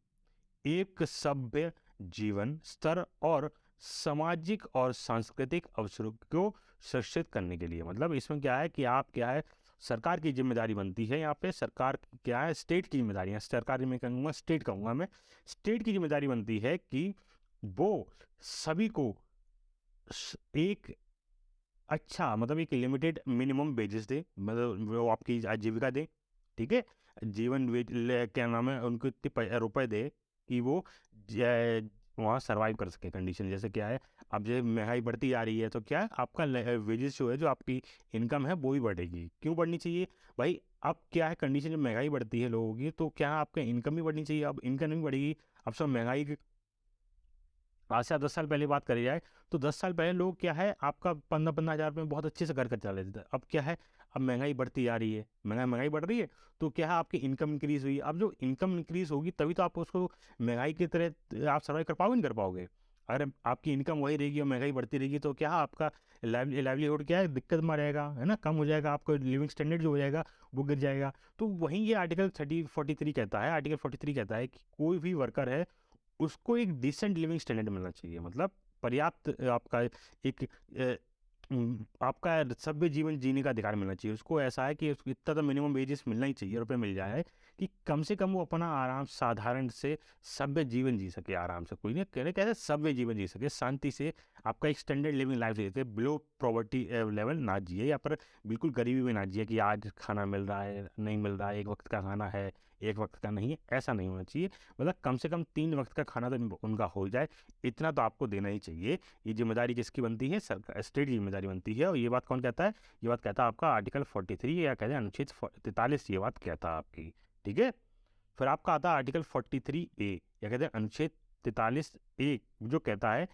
एक सभ्य जीवन स्तर और सामाजिक और सांस्कृतिक अवसरों को सुरक्षित करने के लिए। मतलब इसमें क्या है कि आप क्या है, सरकार की जिम्मेदारी बनती है, यहाँ पे सरकार क्या है, स्टेट की जिम्मेदारी है, सरकारी में कहूँगा स्टेट कहूँगा मैं, स्टेट की जिम्मेदारी बनती है कि वो सभी को एक अच्छा, मतलब एक लिमिटेड मिनिमम वेजेस दे, मतलब वो आपकी आजीविका दे, ठीक है, जीवन वेज क्या नाम है उनको इतने रुपए दे, कि वो वहाँ सर्वाइव कर सके कंडीशन। जैसे क्या है, अब जैसे महंगाई बढ़ती जा रही है तो क्या है, आपका वेजेस जो है, जो आपकी इनकम है वो भी बढ़ेगी। क्यों बढ़नी चाहिए भाई? अब क्या है कंडीशन, जब महंगाई बढ़ती है लोगों की तो क्या आपका इनकम भी बढ़नी चाहिए। अब इनकम नहीं बढ़ेगी, अब सब महंगाई की, आज से 10 साल पहले बात करी जाए तो 10 साल पहले लोग क्या है, आपका 15-15 हज़ार में बहुत अच्छे से घर चला लेते थे। अब क्या है, अब महंगाई बढ़ती जा रही है, महंगाई बढ़ रही है तो क्या है, आपकी इनकम इंक्रीज हुई। अब जो इनकम इंक्रीज होगी तभी तो आप उसको महंगाई की तरह आप सर्वाइव कर पाओगे, नहीं कर पाओगे। अगर आपकी इनकम वही रहेगी और महंगाई बढ़ती रहेगी तो क्या आपका लाइवलीहुड क्या है, दिक्कत में रहेगा, है ना, कम हो जाएगा, आपका लिविंग स्टैंडर्ड जो हो जाएगा वो गिर जाएगा। तो वहीं ये आर्टिकल 43 कहता है, आर्टिकल 43 कहता है कि कोई भी वर्कर है उसको एक डिसेंट लिविंग स्टैंडर्ड मिलना चाहिए। मतलब पर्याप्त आपका एक आपका सभ्य जीवन जीने का अधिकार मिलना चाहिए उसको। ऐसा है कि उसको इतना तो मिनिमम वेजेस मिलना ही चाहिए, रुपये मिल जाए कि कम से कम वो अपना आराम साधारण से सभ्य जीवन जी सके, आराम से, कोई नहीं कहने कैसे सभ्य जीवन जी सके, शांति से आपका एक स्टैंडर्ड लिविंग लाइफ जी सके, बिलो पॉवर्टी लेवल ना जिए, या पर बिल्कुल गरीबी में ना जिए कि आज खाना मिल रहा है नहीं मिल रहा है, एक वक्त का खाना है एक वक्त का नहीं है, ऐसा नहीं होना चाहिए। मतलब कम से कम 3 वक्त का खाना तो उनका हो जाए, इतना तो आपको देना ही चाहिए। ये जिम्मेदारी किसकी बनती है? सरकार, स्टेट की जिम्मेदारी बनती है। और ये बात कौन कहता है? ये बात कहता है आपका आर्टिकल 43, या कहते हैं अनुच्छेद 43, ये बात कहता है आपकी। ठीक है, फिर आपका आता है आर्टिकल 43A, या कहते हैं अनुच्छेद 43A, जो कहता है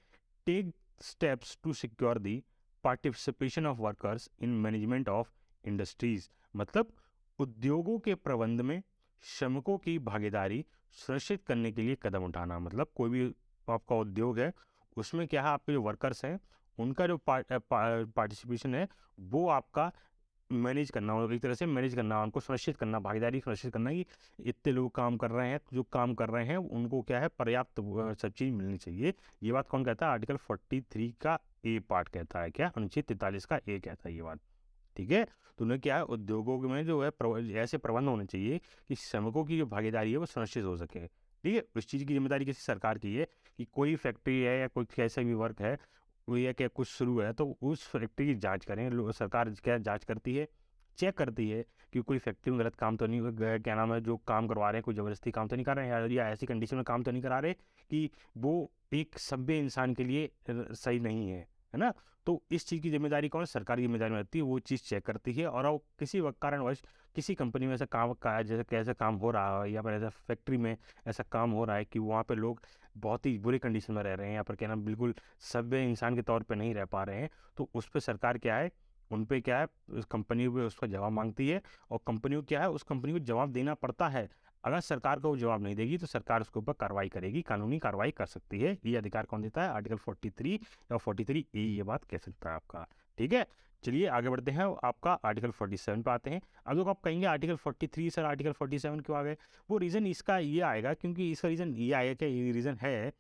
take steps to secure the participation of workers in management of industries. मतलब उद्योगों के प्रबंध में श्रमिकों की भागीदारी सुनिश्चित करने के लिए कदम उठाना। मतलब कोई भी आपका उद्योग है उसमें क्या है, आपके जो वर्कर्स हैं उनका जो पार्टिसिपेशन है वो आपका मैनेज करना, और एक तरह से मैनेज करना, उनको सुनिश्चित करना, भागीदारी सुनिश्चित करना कि इतने लोग काम कर रहे हैं, जो काम कर रहे हैं उनको क्या है, पर्याप्त सब चीज़ मिलनी चाहिए। ये बात कौन कहता है? आर्टिकल 43 का ए पार्ट कहता है, क्या अनुच्छेद 43 का ए कहता है ये बात। ठीक है, तो उन्हें क्या है, उद्योगों में जो है ऐसे प्रबंध होने चाहिए कि श्रमिकों की जो भागीदारी है वो सुनिश्चित हो सके। ठीक है, उस चीज़ की जिम्मेदारी किसी सरकार की है कि कोई फैक्ट्री है या कोई कैसा भी वर्क है, वो या क्या कुछ शुरू है तो उस फैक्ट्री की जांच करें। सरकार क्या जांच करती है, चेक करती है कि कोई फैक्ट्री में गलत काम तो नहीं, क्या नाम है, जो काम करवा रहे हैं कोई ज़बरदस्ती काम तो नहीं कर रहे हैं, या ऐसी कंडीशन में काम तो नहीं करा रहे कि वो एक सभ्य इंसान के लिए सही नहीं है ना। तो इस चीज़ की जिम्मेदारी कौन है? सरकार की जिम्मेदारी रहती है, वो चीज़ चेक करती है। और वो किसी कारणवश किसी कंपनी में ऐसा काम का जैसे कैसा काम हो रहा है, या फिर ऐसा फैक्ट्री में ऐसा काम हो रहा है कि वहाँ पे लोग बहुत ही बुरी कंडीशन में रह रहे हैं, या फिर क्या नाम बिल्कुल सभ्य इंसान के तौर पे नहीं रह पा रहे हैं, तो उस पर सरकार क्या है, उन पे क्या है, उस कंपनी पे उसका जवाब मांगती है। और कंपनी को क्या है, उस कंपनी को जवाब देना पड़ता है। अगर सरकार को वो जवाब नहीं देगी तो सरकार उसके ऊपर कार्रवाई करेगी, कानूनी कार्रवाई कर सकती है। ये अधिकार कौन देता है? आर्टिकल 43 या 43A ये बात कह सकता है आपका। ठीक है, चलिए आगे बढ़ते हैं, आपका आर्टिकल 47 पे आते हैं। अब लोग आप कहेंगे आर्टिकल 43 सर, आर्टिकल 47 क्यों आ गए? वो रीज़न इसका ये आएगा, क्योंकि इसका रीज़न ये आएगा, क्या ये रीज़न है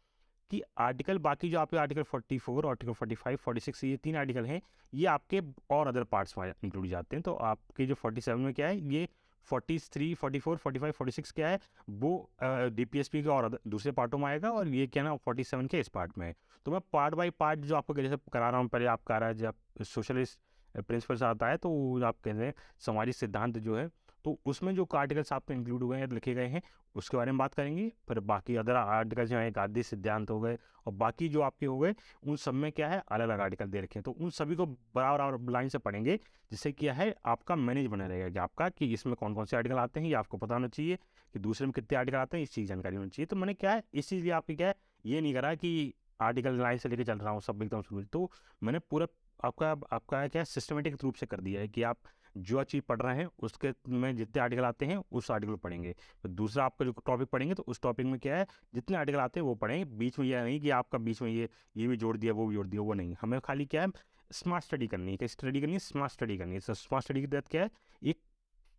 कि आर्टिकल बाकी जो आपके आर्टिकल 44, आर्टिकल 45, 46, ये 3 आर्टिकल हैं, ये आपके और अदर पार्ट्स में इंक्लूड जाते हैं। तो आपके जो 47 में क्या है, ये 43, 44, 45, 46 क्या है, वो DPSP के और दूसरे पार्टों में आएगा, और ये क्या ना 47 के इस पार्ट में है। तो मैं पार्ट बाय पार्ट जो आपको जैसे करा रहा हूँ, पहले आप करा है जब सोशलिस्ट प्रिंसिपल्स आता है तो आप कहते हैं सामाजिक सिद्धांत जो है, तो उसमें जो आर्टिकल्स आपको इंक्लूड हुए हैं, लिखे गए हैं, उसके बारे में बात करेंगे। फिर बाकी अदर आर्टिकल्स जो हैं, गांधी सिद्धांत हो गए और बाकी जो आपके हो गए, उन सब में क्या है, अलग अलग आर्टिकल दे रखे हैं। तो उन सभी को बराबर लाइन से पढ़ेंगे, जिससे क्या है, आपका मैनेज बना रहेगा कि आपका कि इसमें कौन कौन से आर्टिकल आते हैं, ये आपको पता होना चाहिए कि दूसरे में कितने आर्टिकल आते हैं, इस चीज़ जानकारी होनी चाहिए। तो मैंने क्या है, इस चीज़ लिए आपकी क्या है, ये नहीं करा कि आर्टिकल लाइन से लेके चल रहा हूँ सब एकदम शुरू। तो मैंने पूरा आपका आपका क्या सिस्टमेटिक रूप से कर दिया है कि आप जो चीज़ पढ़ रहे हैं उसके में जितने आर्टिकल आते हैं उस आर्टिकल पढ़ेंगे। तो दूसरा आपका जो टॉपिक पढ़ेंगे तो उस टॉपिक में क्या है, जितने आर्टिकल आते हैं वो पढ़ेंगे। बीच में यह नहीं कि आपका बीच में ये भी जोड़ दिया वो भी जोड़ दिया, वो नहीं। हमें खाली क्या है, स्मार्ट स्टडी करनी है। क्या स्टडी करनी है? स्मार्ट स्टडी करनी है। स्मार्ट स्टडी के तहत क्या है, एक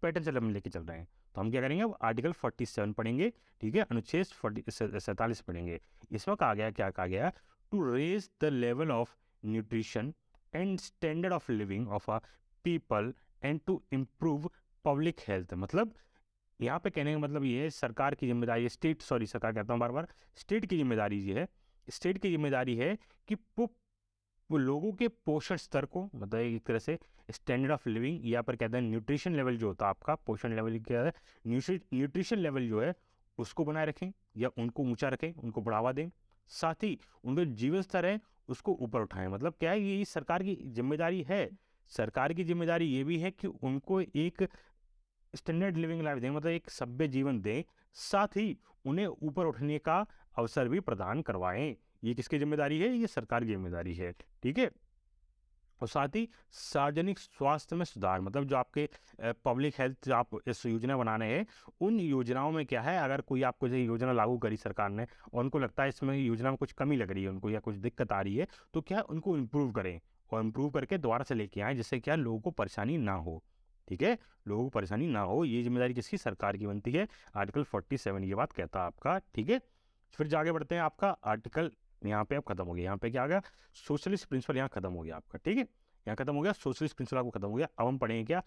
पैटर्न चल हम लेके चल रहे हैं। तो हम क्या करेंगे, अब आर्टिकल 47 पढ़ेंगे। ठीक है, अनुच्छेद 47 पढ़ेंगे। इसमें कहा गया, क्या कहा गया, to raise the level of nutrition and standard of living of a people and to improve public health. मतलब यहाँ पे कहने का मतलब ये है, सरकार की जिम्मेदारी है, सरकार कहता हूँ बार बार, स्टेट की जिम्मेदारी ये है, स्टेट की जिम्मेदारी है कि वो लोगों के पोषण स्तर को, मतलब एक तरह से स्टैंडर्ड ऑफ लिविंग, या पर कहते हैं न्यूट्रिशन लेवल जो होता है आपका, पोषण लेवल क्या है, न्यूट्रिशन लेवल जो है उसको बनाए रखें या उनको ऊंचा रखें, उनको बढ़ावा दें, साथ ही उनका जीवन स्तर है उसको ऊपर उठाएं। मतलब क्या है, ये सरकार की जिम्मेदारी है। सरकार की जिम्मेदारी ये भी है कि उनको एक स्टैंडर्ड लिविंग लाइफ दें, मतलब एक सभ्य जीवन दें, साथ ही उन्हें ऊपर उठने का अवसर भी प्रदान करवाएं। ये किसकी जिम्मेदारी है? ये सरकार की जिम्मेदारी है। ठीक है। और साथ ही सार्वजनिक स्वास्थ्य में सुधार, मतलब जो आपके पब्लिक हेल्थ जो आप इस योजना बनाने हैं, उन योजनाओं में क्या है, अगर कोई आपको जो योजना लागू करी सरकार ने और उनको लगता है इसमें योजना में कुछ कमी लग रही है उनको या कुछ दिक्कत आ रही है, तो क्या है, उनको इम्प्रूव करें और इम्प्रूव करके दोबारा से लेके आएँ, जिससे क्या लोगों को परेशानी ना हो। ठीक है, लोगों को परेशानी ना हो, ये जिम्मेदारी किसकी? सरकार की बनती है। आर्टिकल 47 ये बात कहता है आपका। ठीक है, फिर जाके बढ़ते हैं। आपका आर्टिकल यहाँ पे अब खत्म हो गया। यहाँ पे क्या आ गया? सोशलिस्ट प्रिंसिपल यहाँ खत्म हो गया आपका। ठीक है, यहाँ खत्म हो गया, सोशलिस्ट प्रिंसिपल आपको खत्म हो गया। अब हम पढ़ेंगे क्या?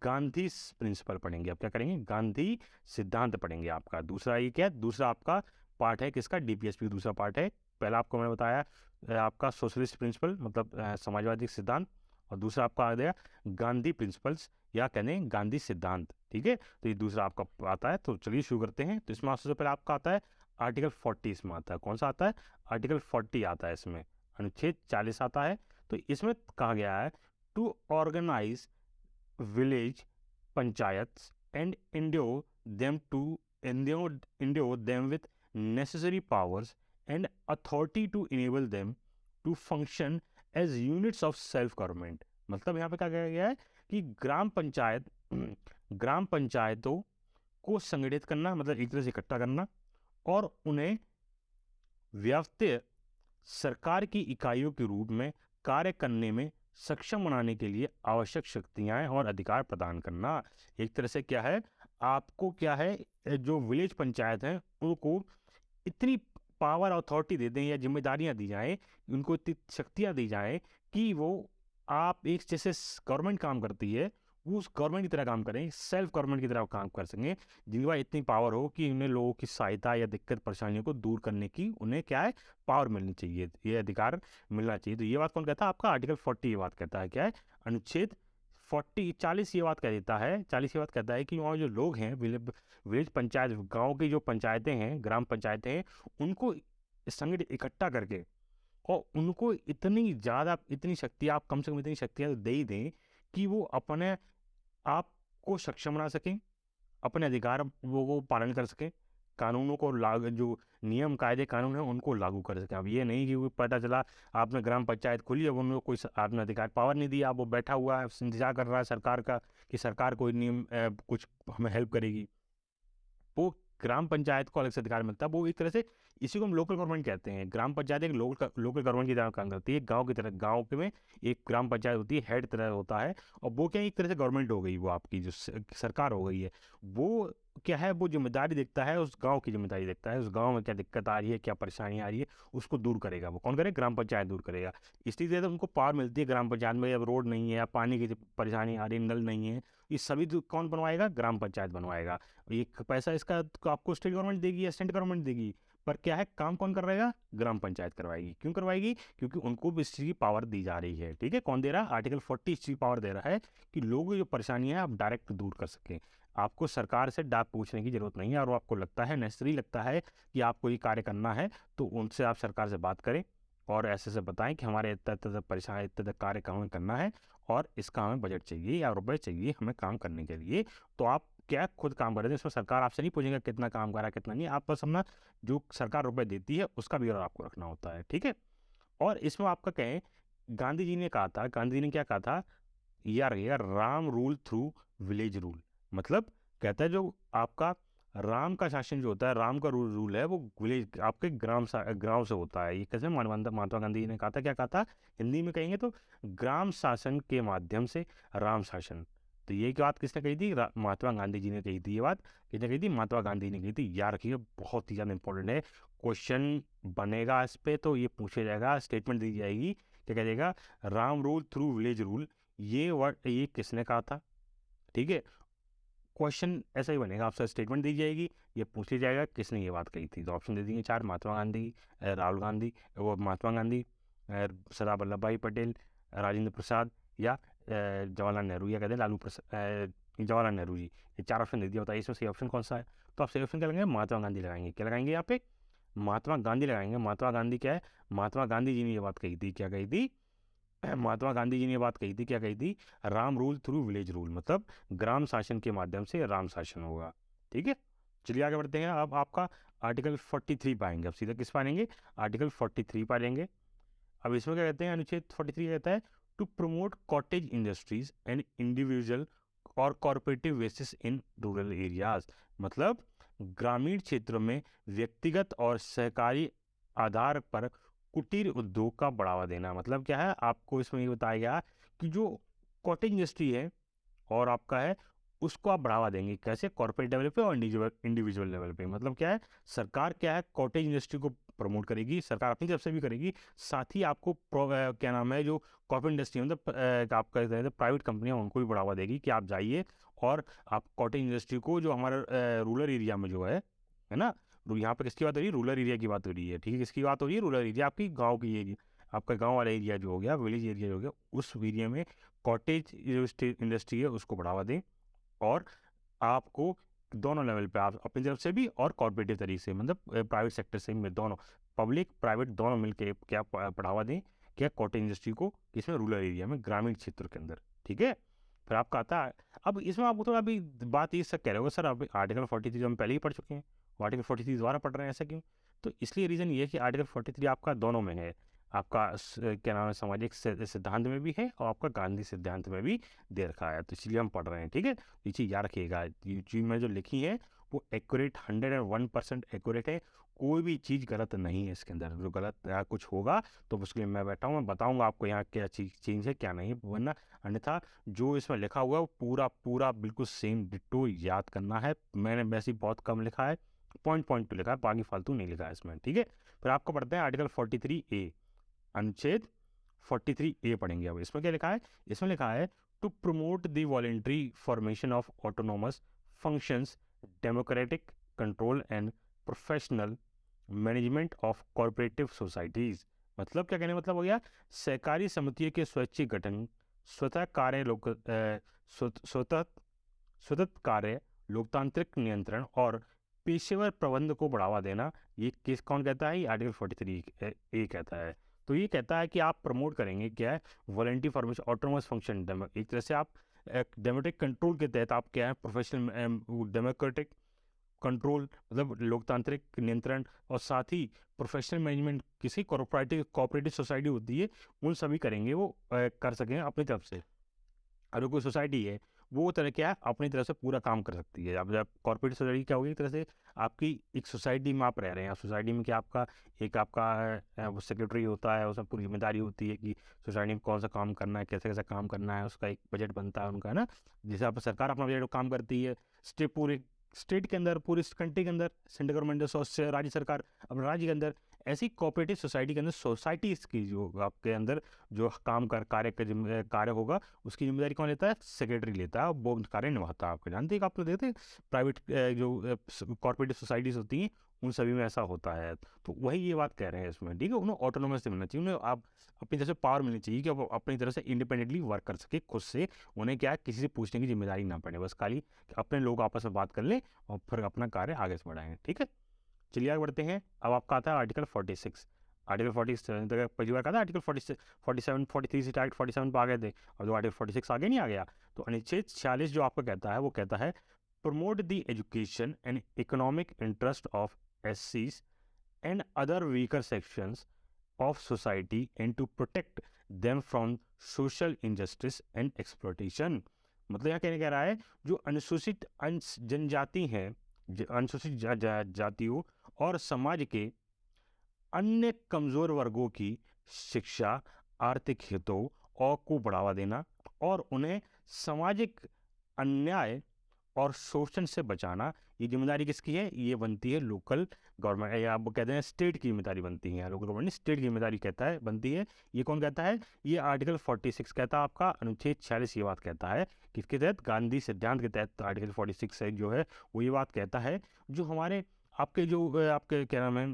गांधी प्रिंसिपल पढ़ेंगे। अब क्या करेंगे? गांधी सिद्धांत पढ़ेंगे। आपका दूसरा ये क्या है? दूसरा आपका पार्ट है किसका? डीपीएसपी का दूसरा पार्ट है। पहला आपको मैंने बताया आपका सोशलिस्ट प्रिंसिपल मतलब समाजवादी सिद्धांत, और दूसरा आपका आ गया गांधी प्रिंसिपल्स या कहने गांधी सिद्धांत। ठीक है, तो ये दूसरा आपका आता है। तो चलिए शुरू करते हैं। तो इसमें सबसे पहले आपका आता है आर्टिकल 40। इसमें आता है, कौन सा आता है? आर्टिकल 40 आता है इसमें, अनुच्छेद 40 आता है। तो इसमें कहा गया है to organise village panchayat and endow them with necessary powers and authority to enable them to function as units of self government. मतलब यहाँ पे क्या कहा गया है कि ग्राम पंचायतों को संगठित करना, मतलब एक तरह से इकट्ठा करना और उन्हें व्यवस्थित सरकार की इकाइयों के रूप में कार्य करने में सक्षम बनाने के लिए आवश्यक शक्तियां और अधिकार प्रदान करना। एक तरह से क्या है, आपको क्या है, जो विलेज पंचायत हैं उनको इतनी पावर अथॉरिटी दे दें या जिम्मेदारियां दी जाएं, उनको इतनी शक्तियां दी जाएं कि वो आप एक जैसे गवर्नमेंट काम करती है वो उस गवर्नमेंट की तरह काम करें, सेल्फ गवर्नमेंट की तरह काम कर सकें, जिनके पास इतनी पावर हो कि उन्हें लोगों की सहायता या दिक्कत परेशानियों को दूर करने की उन्हें क्या है, पावर मिलनी चाहिए, ये अधिकार मिलना चाहिए। तो ये बात कौन कहता है? आपका आर्टिकल 40 ये बात कहता है। क्या है? अनुच्छेद 40 ये बात कह देता है, 40 ये बात कहता है कि वहाँ जो लोग हैं विलेज पंचायत, गाँव की जो पंचायतें हैं, ग्राम पंचायतें हैं, उनको संगठित इकट्ठा करके और उनको इतनी ज़्यादा इतनी शक्ति, आप कम से कम इतनी शक्तियाँ दे ही दें कि वो अपने आप को सक्षम बना सकें, अपने अधिकार वो पालन कर सकें, कानूनों को लागू, जो नियम कायदे कानून है उनको लागू कर सकें। अब ये नहीं कि वो पता चला आपने ग्राम पंचायत खोली, अब उनको कोई आपने अधिकार पावर नहीं दिया, अब वो बैठा हुआ है इंतजार कर रहा है सरकार का कि सरकार कोई नियम कुछ हमें हेल्प करेगी। वो ग्राम पंचायत को अलग से अधिकार मिलता है। वो एक तरह से इसी को हम लोकल गवर्नमेंट कहते हैं। ग्राम पंचायत एक लोकल गवर्नमेंट की तरह काम करती है, गांव की तरह। गांव के में एक ग्राम पंचायत होती है, हेड तरह होता है, और वो क्या है, एक तरह से गवर्नमेंट हो गई, वो आपकी जो सरकार हो गई है। वो क्या है, वो जिम्मेदारी देखता है, उस गांव की जिम्मेदारी देखता है, उस गांव में क्या दिक्कत आ रही है, क्या परेशानी आ रही है, उसको दूर करेगा। वो कौन करेगा? ग्राम पंचायत दूर करेगा। इसलिए तो उनको पावर मिलती है ग्राम पंचायत में। अब रोड नहीं है या पानी की परेशानी आ रही है, नल नहीं है, ये सभी कौन बनवाएगा? ग्राम पंचायत बनवाएगा। ये पैसा इसका तो आपको स्टेट गवर्नमेंट देगी या सेंट्रल गवर्नमेंट देगी, पर क्या है, काम कौन कर रहेगा? ग्राम पंचायत करवाएगी। क्यों करवाएगी? क्योंकि उनको भी इस चीज़ की पावर दी जा रही है। ठीक है, कौन दे रहा है? आर्टिकल 40 इस चीज़ की पावर दे रहा है कि लोगों की जो परेशानी है आप डायरेक्ट दूर कर सकें। आपको सरकार से डाक पूछने की जरूरत नहीं है, और आपको लगता है, नेसेसरी लगता है कि आपको ये कार्य करना है, तो उनसे आप सरकार से बात करें और ऐसे बताएं कि हमारे इतना परेशान, इतना कार्य हमें करना है और इसका हमें बजट चाहिए या रुपए चाहिए हमें काम करने के लिए। तो आप क्या खुद काम कर रहे हैं, इसमें सरकार आपसे नहीं पूछेगा कितना काम करा कितना नहीं, आप बस अपना जो सरकार रुपए देती है उसका ब्यौरा आपको रखना होता है। ठीक है, और इसमें आपका कहें, गांधी जी ने कहा था, गांधी जी ने क्या कहा था? यार Ram rule through village rule. मतलब कहता है जो आपका राम का शासन जो होता है, राम का रूल है, वो विलेज आपके ग्राम से होता है। ये कैसे? महात्मा गांधी जी ने कहा था। क्या कहा था? हिंदी में कहेंगे तो ग्राम शासन के माध्यम से राम शासन। तो ये क्या बात किसने कही थी? महात्मा गांधी जी ने कही थी। ये बात किसने कही थी? महात्मा गांधी ने कही थी। याद रखिए, बहुत ही ज़्यादा इंपॉर्टेंट है, क्वेश्चन बनेगा इस पे, तो ये पूछा जाएगा, स्टेटमेंट दी जाएगी। क्या कहेगा? Ram rule through village rule, ये वर्ड ये किसने कहा था? ठीक है, क्वेश्चन ऐसा ही बनेगा, आपसे स्टेटमेंट दी जाएगी, ये पूछ लिया जाएगा किसने ये बात कही थी। तो ऑप्शन दे देंगे 4, महात्मा गांधी, राहुल गांधी, वो महात्मा गांधी, सरदार वल्लभ भाई पटेल, राजेंद्र प्रसाद, या जवाहरलाल नेहरू, या कहते हैं लालू प्रसाद, जवाहरलाल नेहरू जी। ये 4 ऑप्शन दे दिया, बताइए इसमें सही ऑप्शन कौन सा है? तो आप सही ऑप्शन क्या लगाएंगे? महात्मा गांधी लगाएंगे। क्या लगाएंगे यहाँ पे? महात्मा गांधी लगाएंगे। महात्मा गांधी क्या है? महात्मा गांधी जी ने ये बात कही थी, क्या कही थी? महात्मा गांधी जी ने ये बात कही थी, क्या कही थी? Ram rule through village rule, मतलब ग्राम शासन के माध्यम से राम शासन होगा। ठीक है, चलिए आगे बढ़ते हैं। अब आपका आर्टिकल 43 पाएंगे, अब सीधा किस पाएंगे? आर्टिकल 43 पाएंगे। अब इसमें क्या कहते हैं? अनुच्छेद 43 कहता है to promote cottage industries and individual और cooperative basis in rural areas, मतलब ग्रामीण क्षेत्रों में व्यक्तिगत और सहकारी आधार पर कुटीर उद्योग का बढ़ावा देना। मतलब क्या है? आपको इसमें ये बताया गया कि जो कॉटेज इंडस्ट्री है और आपका है, उसको आप बढ़ावा देंगे कैसे? कॉर्पोरेट लेवल पे और इंडिविजुअल लेवल पे। मतलब क्या है? सरकार क्या है, कॉटेज इंडस्ट्री को प्रमोट करेगी, सरकार अपनी तरफ से भी करेगी, साथ ही आपको क्या नाम है, जो कॉर्पोरेट इंडस्ट्री मतलब आपका प्राइवेट कंपनियां, उनको भी बढ़ावा देगी कि आप जाइए और आप कॉटेज इंडस्ट्री को, जो हमारा रूरल एरिया में जो है ना, यहाँ पे किसकी बात हो रही है? रूरल एरिया की बात हो रही है। ठीक है, किसकी बात हो रही है? रूरल एरिया, आपकी गाँव की एरिया, आपका गाँव वाला एरिया जो हो गया, विलेज एरिया जो हो गया, उस एरिया में कॉटेज जो इंडस्ट्री है उसको बढ़ावा दें। और आपको दोनों लेवल पे, आप अपनी तरफ से भी और कॉर्पोरेटिव तरीके से, मतलब प्राइवेट सेक्टर से भी, दोनों पब्लिक प्राइवेट दोनों मिलकर क्या बढ़ावा दें, क्या कॉटेज इंडस्ट्री को, किसमें? रूरल एरिया में, ग्रामीण क्षेत्र के अंदर। ठीक है, फिर आपका आता है, अब इसमें आपको थोड़ा अभी बात ये सब कह रहे होगा सर, अब आर्टिकल 43 हम पहले ही पढ़ चुके हैं, आर्टिकल 43 दोबारा पढ़ रहे हैं, ऐसा क्यों? तो इसलिए रीज़न ये है कि आर्टिकल 43 आपका दोनों में है, आपका क्या नाम है, सामाजिक सिद्धांत में भी है और आपका गांधी सिद्धांत में भी दे रखा है, तो इसलिए हम पढ़ रहे हैं। ठीक है, ये चीज़ याद रखिएगा, ये चीज़ मैं जो लिखी है वो एक्यूरेट 101% एक्यूरेट है, कोई भी चीज़ गलत नहीं है इसके अंदर। जो गलत कुछ होगा तो उसके लिए मैं बैठा हूँ, मैं बताऊँगा आपको यहाँ क्या चीज़ चेंज है क्या नहीं, वरना अन्यथा जो इसमें लिखा हुआ है वो पूरा पूरा बिल्कुल सेम डिट्टो याद करना है। मैंने वैसे ही बहुत कम लिखा है, पॉइंट पॉइंट तो लिखा है, बाकी फालतू नहीं लिखा है इसमें। ठीक है, फिर आपको पढ़ते हैं आर्टिकल 43A, अनुच्छेद 43A पढ़ेंगे। अब इसमें क्या लिखा है? इसमें लिखा है to promote the voluntary formation of autonomous functions, democratic control and professional management of cooperative societies. मतलब क्या कहने मतलब हो गया? सहकारी समितियों के स्वैच्छिक गठन, स्वतः कार्य स्वतः स्वतः कार्य, लोकतांत्रिक नियंत्रण और पेशेवर प्रबंध को बढ़ावा देना। ये किस कौन कहता है? ये आर्टिकल 43 ए कहता है। तो ये कहता है कि आप प्रमोट करेंगे क्या है? वॉलंटरी फॉर्मेशन ऑटोनोमस फंक्शन, एक तरह से आप डेमोक्रेटिक कंट्रोल के तहत आप क्या है, प्रोफेशनल डेमोक्रेटिक कंट्रोल मतलब लोकतांत्रिक नियंत्रण, और साथ ही प्रोफेशनल मैनेजमेंट, किसी कॉर्पोरेटिव सोसाइटी होती है, उन सभी करेंगे वो कर सकें अपनी तरफ से। अगर कोई सोसाइटी है वो तरह क्या है, अपनी तरफ से पूरा काम कर सकती है। अब जब कॉर्पोरेट सोसाइटी क्या होगी, एक तरह से आपकी एक सोसाइटी में आप रह रहे हैं, सोसाइटी में क्या आपका एक आपका वो सेक्रेटरी होता है, उसमें पूरी जिम्मेदारी होती है कि सोसाइटी में कौन सा काम करना है, कैसे कैसे काम करना है, उसका एक बजट बनता है उनका, है ना। जैसे आप सरकार अपना बजट काम करती है, पूरे स्टेट के अंदर, पूरी कंट्री के अंदर सेंट्रल गवर्नमेंट, राज्य सरकार अपने राज्य के अंदर, ऐसी कोऑपरेटिव सोसाइटी के अंदर सोसाइटीज़ की जो आपके अंदर जो काम कार्य का कार्य होगा, उसकी जिम्मेदारी कौन लेता है? सेक्रेटरी लेता है, वो कार्य निभाता है। आपको जानते हैं कि आप लोग देखते हैं प्राइवेट जो कॉर्पोरेटिव सोसाइटीज़ होती हैं, उन सभी में ऐसा होता है। तो वही ये बात कह रहे हैं इसमें। ठीक है, उन्हें ऑटोनोमस मिलना चाहिए, उन्हें आप अपनी तरफ से पावर मिलनी चाहिए कि वो अपनी तरफ से इंडिपेंडेंटली वर्क कर सके खुद से, उन्हें क्या है किसी से पूछने की जिम्मेदारी ना पड़े, बस खाली अपने लोग आपस में बात कर लें और फिर अपना कार्य आगे से बढ़ाएंगे। ठीक है, चलिए आगे बढ़ते हैं। अब आपका आता है आर्टिकल 46। आर्टिकल 47 तक पहली बार का था, आर्टिकल 47 43 से डायरेक्ट 47 पर आ गए थे, और जो आर्टिकल 46 आगे नहीं आ गया। तो अनुच्छेद 46 जो आपका कहता है वो कहता है promote the education and economic interest of एससीज and other weaker sections of society and to protect them from social injustice and exploitation. मतलब यहाँ कहने कह रहा है जो अनुसूचित जनजाति हैं, अनुसूचित जातियों और समाज के अन्य कमजोर वर्गों की शिक्षा, आर्थिक हितों और को बढ़ावा देना और उन्हें सामाजिक अन्याय और शोषण से बचाना, ये जिम्मेदारी किसकी है? ये बनती है लोकल गवर्नमेंट, या आप कहते हैं स्टेट की जिम्मेदारी बनती है। लोकल गवर्नमेंट स्टेट की जिम्मेदारी कहता है बनती है। ये कौन कहता है? ये आर्टिकल 46 कहता है, आपका अनुच्छेद 46 ये बात कहता है, किसके तहत? गांधी सिद्धांत के तहत आर्टिकल 46 है जो है वो ये बात कहता है, जो हमारे आपके जो आपके क्या नाम है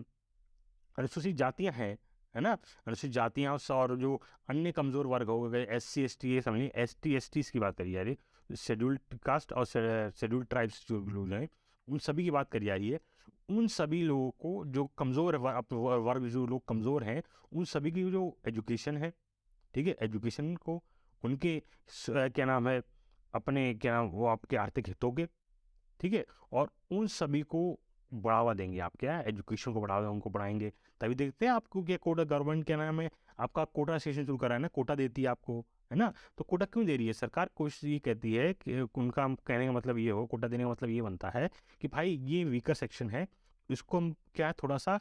अनुसूचित जातियां हैं, है ना, अनुसूचित जातियां और जो अन्य कमजोर वर्ग हो गए, SC ST, ये समझिए ST STs की बात करिए यार, शेड्यूल्ड कास्ट और शेड्यूल्ड ट्राइब्स जो लोग हैं, उन सभी की बात करी जा रही है। उन सभी लोगों को जो कमज़ोर वर्ग जो लोग कमज़ोर हैं, उन सभी की जो एजुकेशन है, ठीक है, एजुकेशन को उनके क्या नाम है, अपने क्या नाम वो आपके आर्थिक हितों के, ठीक है, और उन सभी को बढ़ावा देंगे। आप क्या एजुकेशन को बढ़ावा उनको बढ़ाएंगे, तभी देखते हैं आपको क्या कोटा गवर्नमेंट क्या नाम है आपका कोटा सेशन शुरू करा है ना, कोटा देती है आपको, है ना। तो कोटा क्यों दे रही है सरकार? कोशिश ये कहती है कि उनका कहने का मतलब ये हो, कोटा देने का मतलब ये बनता है कि भाई ये वीकर सेक्शन है, इसको हम क्या है थोड़ा सा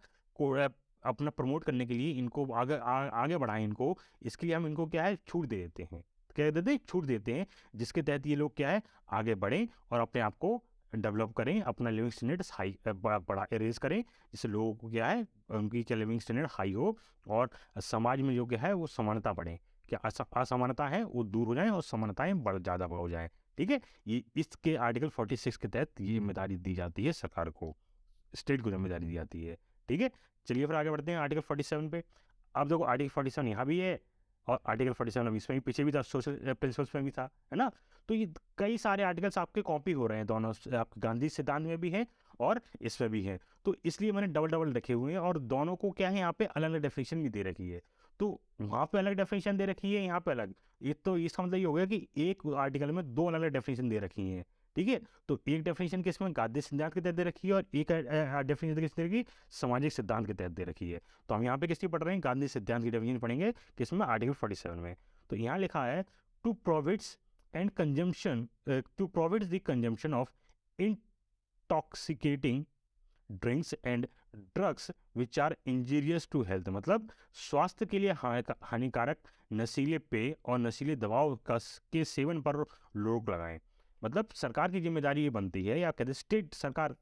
अपना प्रमोट करने के लिए इनको आगे बढ़ाएं इनको, इसके लिए हम इनको क्या है छूट दे देते हैं, क्या देते हैं छूट देते हैं, जिसके तहत ये लोग क्या है आगे बढ़ें और अपने आप को डेवलप करें, अपना लिविंग स्टैंडर्ड हाई बड़ा रेज करें, जिससे लोगों को क्या है उनकी क्या लिविंग स्टैंडर्ड हाई हो और समाज में जो क्या है वो समानता बढ़े, क्या असमानता है वो दूर हो जाए और समानताएं ज़्यादा हो जाए, ठीक है। ये इसके आर्टिकल 46 के तहत ये जिम्मेदारी दी जाती है सरकार को, स्टेट को जिम्मेदारी दी जाती है, ठीक है। चलिए फिर आगे बढ़ते हैं आर्टिकल 47 पे। अब देखो आर्टिकल 47 यहाँ भी है और आर्टिकल 47 अभी इसमें भी पीछे भी था, सोशल प्रिंसिपल्स में भी था, है ना। तो ये कई सारे आर्टिकल्स आपके कॉपी हो रहे हैं, दोनों आपके गांधी सिद्धांत में भी हैं और इसमें भी है, तो इसलिए मैंने डबल डबल रखे हुए हैं और दोनों को क्या है यहाँ पे अलग अलग डेफिनेशन भी दे रखी है। तो वहाँ पे अलग डेफिनेशन दे रखी है, यहाँ पे अलग, ये तो इसका मतलब ये हो गया कि एक आर्टिकल में दो अलग अलग डेफिनेशन दे रखी हैं, ठीक है। तो एक डेफिनेशन किसमें गांधी सिद्धांत के तहत दे रखी है और एक डेफिनेशन किस तरह की सामाजिक सिद्धांत के तहत दे रखी है। तो हम यहाँ पे किसकी पढ़ रहे हैं? गांधी सिद्धांत की डेफिनेशन पढ़ेंगे किसमें? आर्टिकल 47 में। तो यहाँ लिखा है to prohibit and consumption to prohibit the consumption of intoxicating drinks and drugs which are injurious to health, मतलब स्वास्थ्य के लिए हानिकारक नशीले पेय और नशीली दवाओं का के सेवन पर रोक लगाएं। मतलब सरकार की जिम्मेदारी ये बनती है, या आप कहते हैं स्टेट सरकार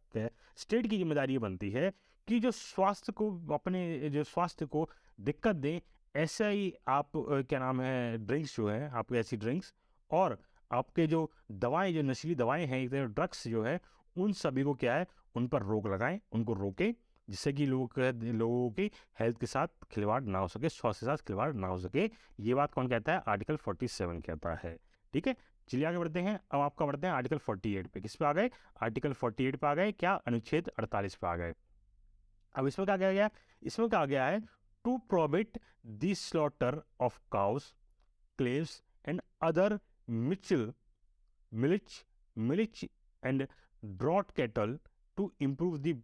स्टेट की जिम्मेदारी ये बनती है कि जो स्वास्थ्य को अपने जो स्वास्थ्य को दिक्कत दें ऐसा ही आप क्या नाम है ड्रिंक्स जो है आपके ऐसी ड्रिंक्स और आपके जो दवाएं जो नशीली दवाएं हैं ड्रग्स जो है उन सभी को क्या है उन पर रोक लगाएं, उनको रोकें, जिससे कि लोगों की हेल्थ के साथ खिलवाड़ ना हो सके, स्वास्थ्य के साथ खिलवाड़ ना हो सके। ये बात कौन कहता है? आर्टिकल 47 कहता है, ठीक है। चलिए आगे बढ़ते हैं। अब आपका बढ़ते हैं आर्टिकल 48 पे। किस पे आ गए? आर्टिकल 48 पे आ गए, क्या? अनुच्छेद 48 पे आ गए। अब इसमें क्या कहा गया? इसमें कहा गया है to prohibit the slaughter of cows, calves and other मिचल milch milch and draught cattle to improve the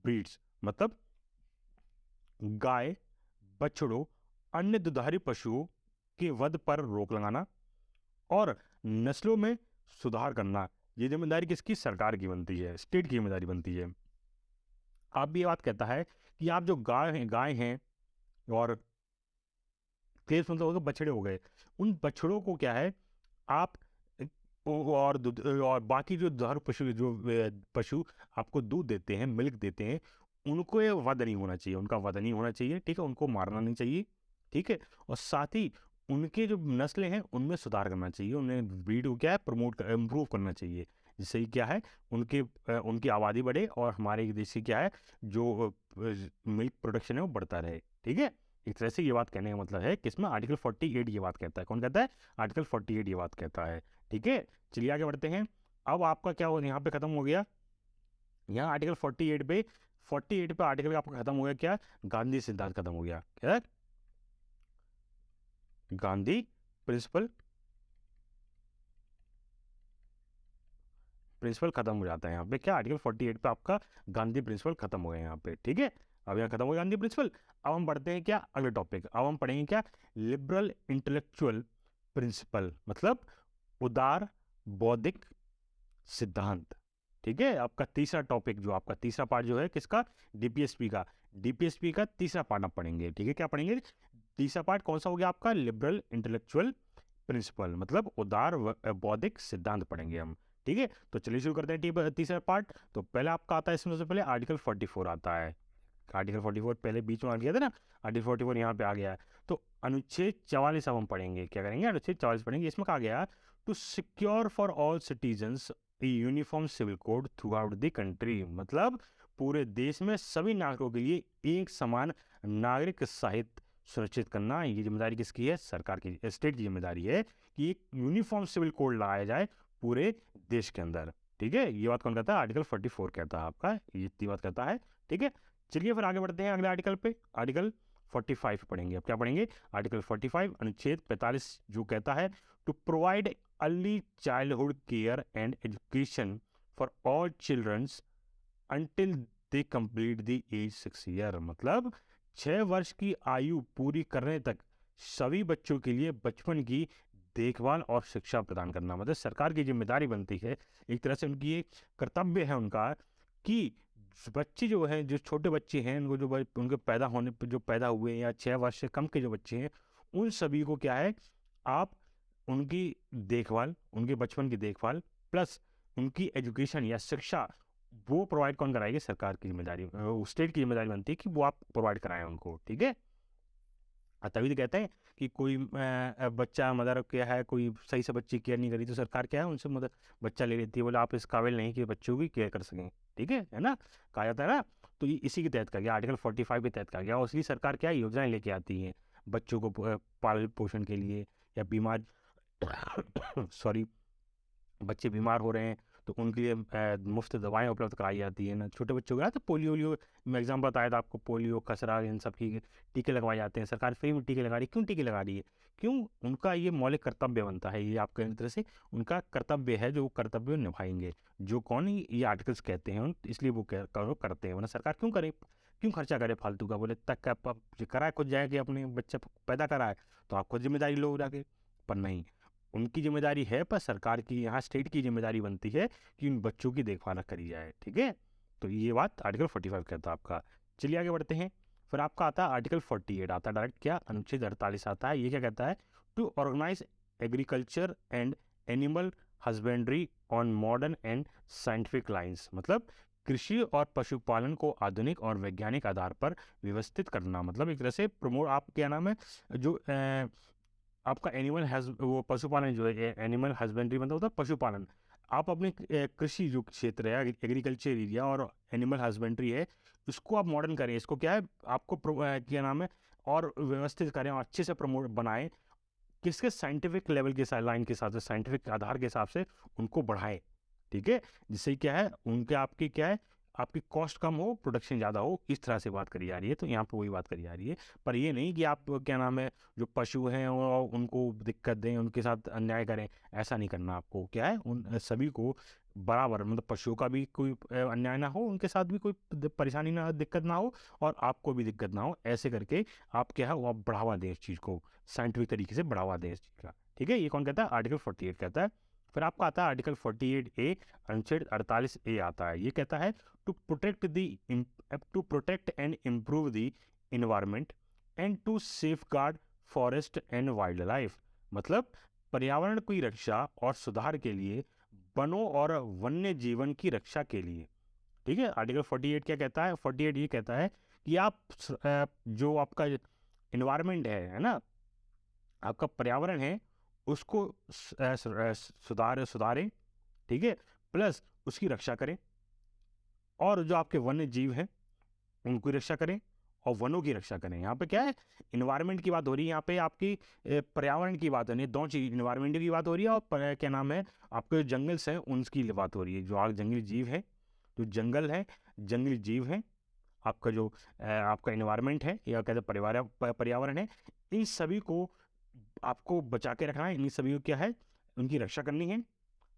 breeds, मतलब गाय, बछड़ों, अन्य दुधारी पशुओं के वध पर रोक लगाना और नस्लों में सुधार करना। ये जिम्मेदारी किसकी? सरकार की बनती है, स्टेट की जिम्मेदारी बनती है। आप भी ये बात कहता है कि आप जो गाय हैं और केस मतलब हो गए बछड़े हो गए, उन बछड़ों को क्या है आप और बाकी जो दुधारू पशु जो पशु आपको दूध देते हैं, मिल्क देते हैं, उनको ये वध नहीं होना चाहिए, उनका वध नहीं होना चाहिए, ठीक है, उनको मारना नहीं चाहिए, ठीक है। और साथ ही उनके जो नस्लें हैं उनमें सुधार करना चाहिए, उन्हें ब्रीड को क्या है इम्प्रूव करना चाहिए, जिससे कि क्या है उनकी आबादी बढ़े और हमारे देश की क्या है जो मिल्क प्रोडक्शन है वो बढ़ता रहे, ठीक है। एक तरह से ये बात कहने का मतलब है किसमें? आर्टिकल 48 ये बात कहता है। कौन कहता है? आर्टिकल 48 ये बात कहता है, ठीक है। चलिए आगे बढ़ते हैं। अब आपका क्या हो यहाँ पे खत्म हो गया, यहाँ आर्टिकल 48 पे आर्टिकल आपका खत्म हो गया, क्या? गांधी सिद्धांत खत्म हो गया, क्या? गांधी प्रिंसिपल खत्म हो जाता है यहाँ पे, क्या? आर्टिकल 48 पे आपका गांधी प्रिंसिपल खत्म हो गया यहाँ पे, ठीक है। अब यहाँ खत्म हो गया गांधी प्रिंसिपल। अब हम बढ़ते हैं क्या अगले टॉपिक, अब हम पढ़ेंगे क्या? लिबरल इंटेलेक्चुअल प्रिंसिपल, मतलब उदार बौद्धिक सिद्धांत, ठीक है। आपका तीसरा टॉपिक जो आपका तीसरा पार्ट जो है किसका? डीपीएसपी का तीसरा पार्ट आप पढ़ेंगे, ठीक है। क्या पढ़ेंगे? तीसरा पार्ट कौन सा हो गया आपका? लिबरल इंटेलेक्चुअल प्रिंसिपल, मतलब उदार बौद्धिक सिद्धांत पढ़ेंगे हम, ठीक है। तो चलिए शुरू करते हैं तीसरा पार्ट। तो पहले आपका आता है इसमें सबसे पहले आर्टिकल 44 आता है। आर्टिकल 44 पहले बीच में आ गया था ना, आर्टिकल 44 यहाँ पे आ गया है। तो अनुच्छेद 44 अब हम पढ़ेंगे, क्या करेंगे? अनुच्छेद 44 पढ़ेंगे। इसमें कहा गया to secure for all citizens uniform civil code throughout the country, मतलब पूरे देश में सभी नागरिकों के लिए एक समान नागरिक साहित्य सुनिश्चित करना, ये जिम्मेदारी किसकी है? सरकार की, स्टेट की जिम्मेदारी है कि एक यूनिफॉर्म सिविल कोड लगाया जाए पूरे देश के अंदर। ठीक है, ये बात कौन कहता है? आर्टिकल 44 कहता है आपका, ये इतनी बात कहता है। ठीक है, चलिए फिर आगे बढ़ते हैं अगले आर्टिकल पे। आर्टिकल 45 पढ़ेंगे। अब क्या पढ़ेंगे? आर्टिकल 45 अनुच्छेद 45 जो कहता है to provide early childhood care and education for all childrens until they complete the age 6 year. मतलब 6 वर्ष की आयु पूरी करने तक सभी बच्चों के लिए बचपन की देखभाल और शिक्षा प्रदान करना। मतलब सरकार की जिम्मेदारी बनती है, एक तरह से उनकी एक कर्तव्य है उनका, कि बच्चे जो हैं, जो छोटे बच्चे हैं, उनको जो उनके पैदा होने पर जो पैदा हुए या 6 वर्ष से कम के जो बच्चे हैं, उन सभी को क्या है, आप उनकी देखभाल, उनके बचपन की देखभाल प्लस उनकी एजुकेशन या शिक्षा, वो प्रोवाइड कौन कराएगी? सरकार की जिम्मेदारी, स्टेट की जिम्मेदारी बनती है कि वो आप प्रोवाइड कराएं उनको। ठीक है, तभी तो कहते हैं कि कोई बच्चा मदर क्या है, कोई सही से बच्ची केयर नहीं करी तो सरकार क्या है, उनसे मदर बच्चा ले लेती है, बोले आप इस काबिल नहीं कि बच्चों की केयर कर सकें। ठीक है ना, कहा जाता है ना। तो ये इसी के तहत का गया, आर्टिकल 45 के तहत का गया, और इसलिए सरकार क्या योजनाएं लेके आती है बच्चों को पालन पोषण के लिए, या बीमार सॉरी बच्चे बीमार हो रहे हैं तो उनके लिए मुफ्त दवाएं उपलब्ध कराई जाती है ना। छोटे बच्चों को तो पोलियो मैं एग्जाम बताया था आपको, पोलियो, खसरा, इन सब की टीके लगवाए जाते हैं। सरकार फ्री में टीके लगा रही है। क्यों टीके लगा रही है? क्यों? उनका ये मौलिक कर्तव्य बनता है, ये आपके तरह से उनका कर्तव्य है, जो कर्तव्य निभाएंगे, जो कौन ये आर्टिकल्स कहते हैं, इसलिए वो करते हैं। वरना सरकार क्यों करे, क्यों खर्चा करे फालतू का? बोले तक आप कराए खुद जाएगी, अपने बच्चे पैदा कराए तो आप खुद जिम्मेदारी लो जाके, पर नहीं, उनकी जिम्मेदारी है, पर सरकार की, यहाँ स्टेट की जिम्मेदारी बनती है कि उन बच्चों की देखभाल करी जाए। ठीक है, तो ये बात आर्टिकल 45 कहता है आपका। चलिए आगे बढ़ते हैं। फिर आपका आता है आर्टिकल 48, आता है डायरेक्ट क्या, अनुच्छेद 48 आता है। ये क्या कहता है? To organise agriculture and animal husbandry on modern and scientific lines. मतलब कृषि और पशुपालन को आधुनिक और वैज्ञानिक आधार पर व्यवस्थित करना। मतलब एक तरह से प्रमोट, आप क्या नाम है, जो आपका एनिमल वो पशुपालन जो है, एनिमल हस्बेंड्री मतलब होता है पशुपालन। आप अपने कृषि जो क्षेत्र है, एग्रीकल्चर एरिया और एनिमल हस्बेंड्री है, इसको आप मॉडर्न करें, इसको क्या है आपको क्या नाम है, और व्यवस्थित करें और अच्छे से प्रमोट बनाएं, किसके? साइंटिफिक लेवल के साथ, लाइन के साथ, साइंटिफिक आधार के हिसाब से उनको बढ़ाएं। ठीक है, जिससे क्या है, उनके आपकी क्या है, आपकी कॉस्ट कम हो, प्रोडक्शन ज़्यादा हो, इस तरह से बात करी जा रही है। तो यहाँ पे वही बात करी जा रही है, पर ये नहीं कि आप क्या नाम है, जो पशु हैं उनको दिक्कत दें, उनके साथ अन्याय करें, ऐसा नहीं करना आपको। क्या है, उन सभी को बराबर, मतलब पशुओं का भी कोई अन्याय ना हो, उनके साथ भी कोई परेशानी ना, दिक्कत ना हो, और आपको भी दिक्कत ना हो, ऐसे करके आप क्या है, वो आप बढ़ावा दें इस चीज़ को, साइंटिफिक तरीके से बढ़ावा दें इस चीज़ का। ठीक है, ये कौन कहता है? आर्टिकल 48 कहता है। फिर आपका आता है आर्टिकल 48A, अनुच्छेद 48A आता है। ये कहता है to protect and improve the environment and to safeguard forest and wild life. मतलब पर्यावरण की रक्षा और सुधार के लिए, वनों और वन्य जीवन की रक्षा के लिए। ठीक है, आर्टिकल 48 क्या कहता है? 48 ये कहता है कि आप जो आपका इन्वायरमेंट है ना, आपका पर्यावरण है, उसको सुधारें। ठीक है, प्लस उसकी रक्षा करें, और जो आपके वन्य जीव हैं उनकी रक्षा करें, और वनों की रक्षा करें। यहाँ पे क्या है, इन्वायरमेंट की बात हो रही है, यहाँ पे आपकी पर्यावरण की बात हो रही है, दो चीज, इन्वायरमेंट की बात हो रही है, और क्या नाम है, आपके जंगल्स हैं उनकी बात हो रही है। जो आप जंगली जीव है, जो जंगल है, जंगली जीव हैं, आपका जो आपका इन्वायरमेंट है, या कहते पर्यावरण है, इन सभी को आपको बचा के रखना है, इन सभी को क्या है, उनकी रक्षा करनी है।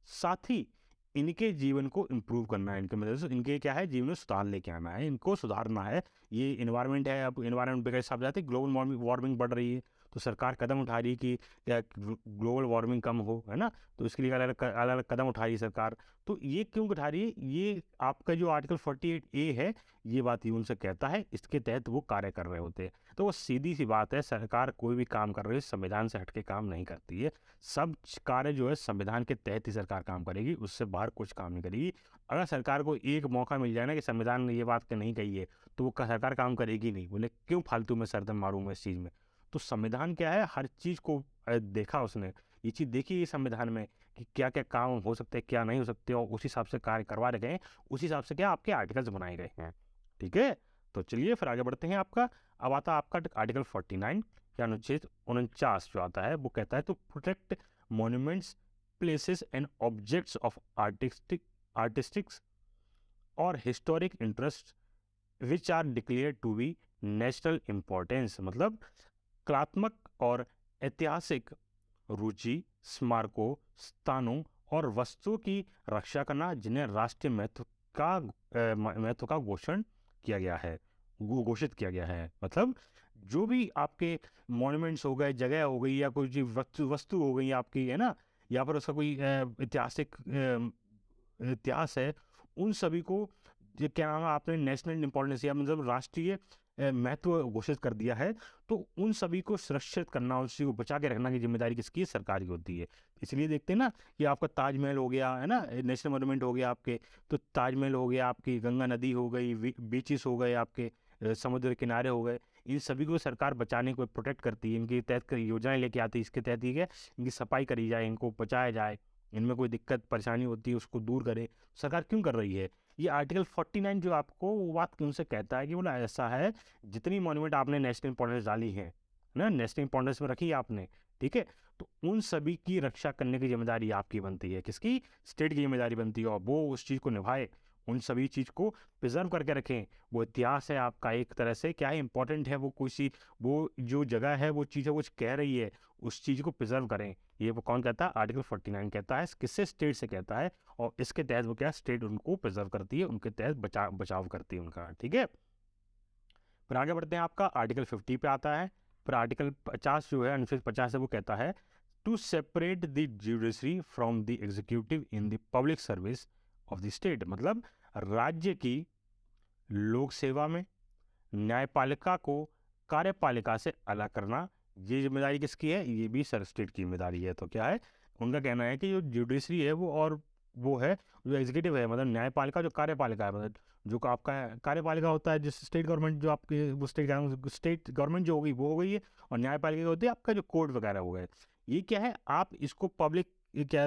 साथ ही इनके जीवन को इम्प्रूव करना है, इनके मतलब से इनके क्या है, जीवन में सुधार लेके आना है, इनको सुधारना है। ये इन्वायरमेंट है, अब इन्वायरमेंट पे हिसाब जाते ग्लोबल वार्मिंग बढ़ रही है, तो सरकार कदम उठा रही है कि ग्लोबल वार्मिंग कम हो, है ना। तो इसके लिए अलग अलग कदम उठा रही है सरकार। तो ये क्यों उठा रही है? ये आपका जो आर्टिकल 48A है, ये बात ही उनसे कहता है, इसके तहत वो कार्य कर रहे होते हैं। तो वो सीधी सी बात है, सरकार कोई भी काम कर रही है, संविधान से हटके काम नहीं करती है। सब कार्य जो है संविधान के तहत ही सरकार काम करेगी, उससे बाहर कुछ काम नहीं करेगी। अगर सरकार को एक मौका मिल जाए ना कि संविधान ने ये बात नहीं कही है, तो वो सरकार काम करेगी नहीं। बोले क्यों फालतू में सरदम मारूं मैं इस चीज़ में? तो संविधान क्या है, हर चीज़ को देखा उसने, ये चीज़ देखी है संविधान में कि क्या क्या काम हो सकते हैं, क्या नहीं हो सकते, और उस हिसाब से कार्य करवा रखे हैं, उस हिसाब से क्या आपके आर्टिकल्स बनाए गए हैं। ठीक है, तो चलिए फिर आगे बढ़ते हैं। अब आता है आपका आर्टिकल 49 या अनुच्छेद 49 जो आता है वो कहता है to protect monuments, places and objects of artistics और historic interest which are declared to be national importance. मतलब कलात्मक और ऐतिहासिक रुचि, स्मारकों, स्थानों और वस्तुओं की रक्षा करना जिन्हें राष्ट्रीय महत्व का घोषित किया गया है। मतलब जो भी आपके मॉन्यूमेंट्स हो गए, जगह हो गई, या कोई वस्तु हो गई आपकी, है ना, या फिर उसका कोई ऐतिहासिक इतिहास है, उन सभी को ये क्या नाम है आपने नेशनल इंपॉर्टेंस या मतलब राष्ट्रीय महत्व घोषित कर दिया है, तो उन सभी को सुरक्षित करना, उसी को बचा के रखना की जिम्मेदारी किसकी है? सरकार की होती है। इसलिए देखते हैं ना कि आपका ताजमहल हो गया, है ना, नेशनल मॉन्यूमेंट हो गया आपके, तो ताजमहल हो गया, आपकी गंगा नदी हो गई, बीचेस हो गए आपके, समुद्र किनारे हो गए, इन सभी को सरकार बचाने को प्रोटेक्ट करती है। इनके तहत योजनाएं लेके आती है, इसके तहत ये इनकी सफाई करी जाए, इनको बचाया जाए, इनमें कोई दिक्कत परेशानी होती है उसको दूर करे। सरकार क्यों कर रही है? ये आर्टिकल 49 जो आपको वो बात क्यों से कहता है कि बोला ऐसा है, जितनी मॉन्यूमेंट आपने नेशनल इंपॉर्टेंस डाली है ना, नेशनल इंपॉर्टेंस में रखी है आपने, ठीक है, तो उन सभी की रक्षा करने की जिम्मेदारी आपकी बनती है। किसकी? स्टेट की जिम्मेदारी बनती है, और वो उस चीज़ को निभाए, उन सभी चीज़ को प्रिजर्व करके रखें। वो इतिहास है आपका, एक तरह से क्या है, इंपॉर्टेंट है, वो कोई सी वो जो जगह है, वो चीज़ है, कुछ कह रही है, उस चीज़ को प्रिजर्व करें। ये वो कौन कहता है? आर्टिकल 49 कहता है। किससे? स्टेट से कहता है, और इसके तहत वो क्या, स्टेट उनको प्रिजर्व करती है, उनके तहत बचाव करती है उनका, ठीक है। फिर आगे बढ़ते हैं, आपका आर्टिकल 50 पे आता है। फिर आर्टिकल 50 जो है, अनुच्छेद 50 है, वो कहता है to separate the judiciary from the executive in the public service of the state. मतलब राज्य की लोक सेवा में न्यायपालिका को कार्यपालिका से अलग करना, ये जिम्मेदारी किसकी है? ये भी सर स्टेट की जिम्मेदारी है। तो क्या है, उनका कहना है कि जो जुडिशरी है वो, और वो है जो एग्जीक्यूटिव है, मतलब न्यायपालिका, जो कार्यपालिका है, मतलब जो आपका कार्यपालिका होता है जिस स्टेट गवर्नमेंट, जो आपके वो स्टेट गवर्नमेंट जो होगी वो हो गई है, और न्यायपालिका होती है आपका जो कोर्ट वगैरह हो गए। ये क्या है, आप इसको पब्लिक, क्या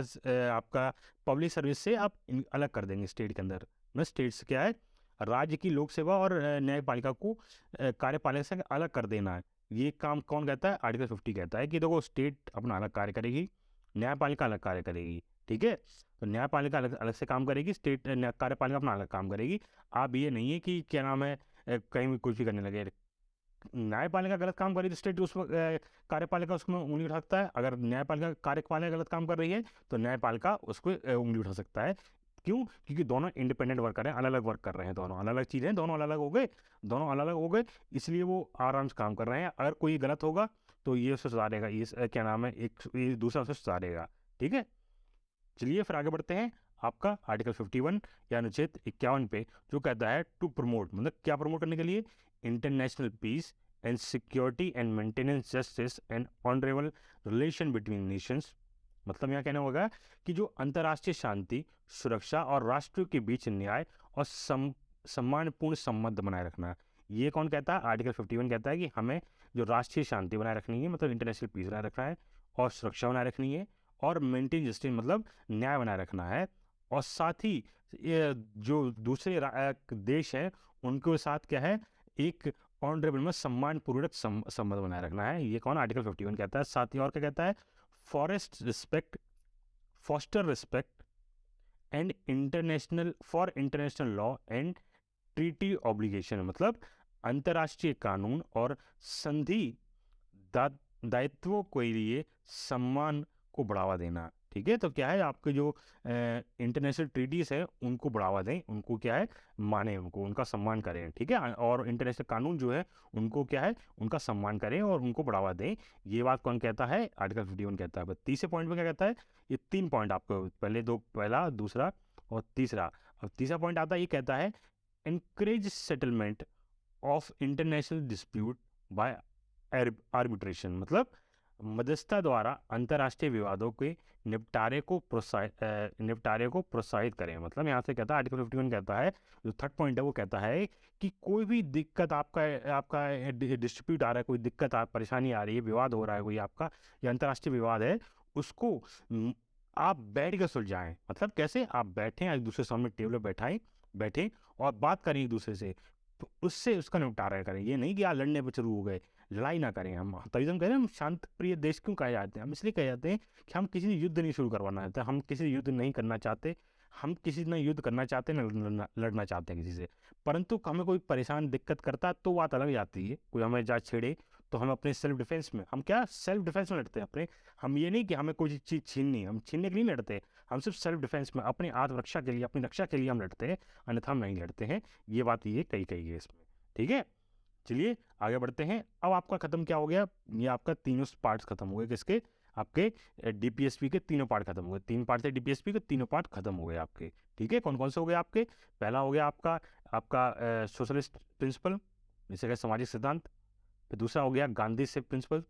आपका पब्लिक सर्विस से आप अलग कर देंगे स्टेट के अंदर। मतलब स्टेट से क्या है, राज्य की लोक सेवा और न्यायपालिका को कार्यपालिका से अलग कर देना है। ये काम कौन कहता है? आर्टिकल 50 कहता है कि देखो, स्टेट अपना अलग कार्य करेगी, न्यायपालिका अलग कार्य करेगी, ठीक है। तो न्यायपालिका अलग अलग से काम करेगी, स्टेट कार्यपालिका अपना अलग काम करेगी। आप ये नहीं है कि क्या नाम है कहीं भी कुछ भी करने लगे। न्यायपालिका गलत काम कर रही है तो स्टेट उसमें कार्यपालिका उसमें उंगली उठा सकता है। अगर न्यायपालिका कार्यपालिका गलत काम कर रही है तो न्यायपालिका उसको उंगली उठा सकता है। क्यों? क्योंकि दोनों इंडिपेंडेंट वर्कर हैं, अलग अलग वर्क कर रहे हैं, दोनों अलग अलग चीज़ें हैं, दोनों अलग अलग हो गए, दोनों अलग अलग हो गए, इसलिए वो आराम से काम कर रहे हैं। अगर कोई गलत होगा तो ये उससे सुधारेगा, ये क्या नाम है, ये दूसरा उसे सुधारेगा, ठीक है। चलिए फिर आगे बढ़ते हैं, आपका आर्टिकल 51 या अनुच्छेद 51 पे जो कहता है टू प्रमोट, मतलब क्या प्रमोट करने के लिए? International peace and security and maintenance justice and honourable relation between nations. मतलब यहाँ कहना होगा कि जो अंतर्राष्ट्रीय शांति, सुरक्षा और राष्ट्रों के बीच न्याय और सम्मानपूर्ण संबंध बनाए रखना। ये कौन कहता है? आर्टिकल 51 कहता है कि हमें जो राष्ट्रीय शांति बनाए रखनी है, मतलब इंटरनेशनल पीस बनाए रखना है, और सुरक्षा बनाए रखनी है, और मेंटेन जस्टिस मतलब न्याय बनाए रखना है, और साथ ही ये जो दूसरे देश हैं उनके साथ क्या है, एक ऑनरेबल में सम्मानपूर्वक संबंध बनाए रखना है। ये कौन? आर्टिकल 51 कहता है। साथ ही और क्या कहता है? Foster respect and international law and treaty obligation. मतलब अंतर्राष्ट्रीय कानून और संधि दायित्वों के लिए सम्मान को बढ़ावा देना, ठीक है। तो क्या है, आपके जो इंटरनेशनल ट्रीटीज है उनको बढ़ावा दें, उनको क्या है, माने, उनको उनका सम्मान करें, ठीक है। और इंटरनेशनल कानून जो है उनको क्या है, उनका सम्मान करें और उनको बढ़ावा दें। ये बात कौन कहता है? आर्टिकल 51 कहता है। तीसरे पॉइंट में क्या कहता है? ये 3 पॉइंट आपको, पहले दो, पहला, दूसरा और तीसरा। अब तीसरा पॉइंट आता है, ये कहता है encourage settlement of international dispute by arbitration. मतलब मध्यस्थता द्वारा अंतर्राष्ट्रीय विवादों के निपटारे को प्रोत्साहित करें। मतलब यहाँ से कहता है, आर्टिकल 51 कहता है, जो थर्ड पॉइंट है वो कहता है कि कोई भी दिक्कत आपका डिस्प्यूट आ रहा है, कोई दिक्कत परेशानी आ रही है, विवाद हो रहा है कोई आपका, या अंतर्राष्ट्रीय विवाद है, उसको आप बैठ कर सुलझाएं। मतलब कैसे? आप बैठें, एक दूसरे सामने टेबल पर बैठें और बात करें एक दूसरे से, तो उससे उसका निपटारा करें। ये नहीं कि आप लड़ने पर शुरू हो गए, लड़ाई ना करें हम। तभी तो हम कह रहे हैं हम शांत प्रिय देश क्यों कहे जाते हैं, हम इसलिए कहे जाते हैं कि हम किसी से युद्ध नहीं शुरू करवाना चाहते, हम किसी से युद्ध नहीं करना चाहते, हम किसी से ना युद्ध करना चाहते ना लड़ना चाहते हैं किसी से। परंतु हमें कोई परेशान दिक्कत करता है तो बात अलग जाती है, कोई हमें जा छेड़े तो हम अपने सेल्फ डिफेंस में, हम क्या सेल्फ डिफेंस में लड़ते हैं अपने। हम ये नहीं कि हमें कोई चीज़ छीननी है, हम छीनने के लिए नहीं लड़ते, हम सिर्फ सेल्फ डिफेंस में अपनी आत्मरक्षा के लिए, अपनी रक्षा के लिए हम लड़ते हैं, अन्यथा हम नहीं लड़ते हैं। ये बात ये कही है इसमें, ठीक है। चलिए आगे बढ़ते हैं। अब आपका खत्म क्या हो गया, ये आपका तीनों पार्ट्स खत्म हो गए, किसके, आपके डीपीएसपी के तीनों पार्ट खत्म हो गए। 3 पार्ट थे डीपीएसपी के, तीनों पार्ट खत्म हो गए आपके, ठीक है। कौन कौन से हो गए आपके, पहला हो गया आपका आपका सोशलिस्ट प्रिंसिपल, जैसे कि सामाजिक सिद्धांत। फिर दूसरा हो गया गांधी से प्रिंसिपल,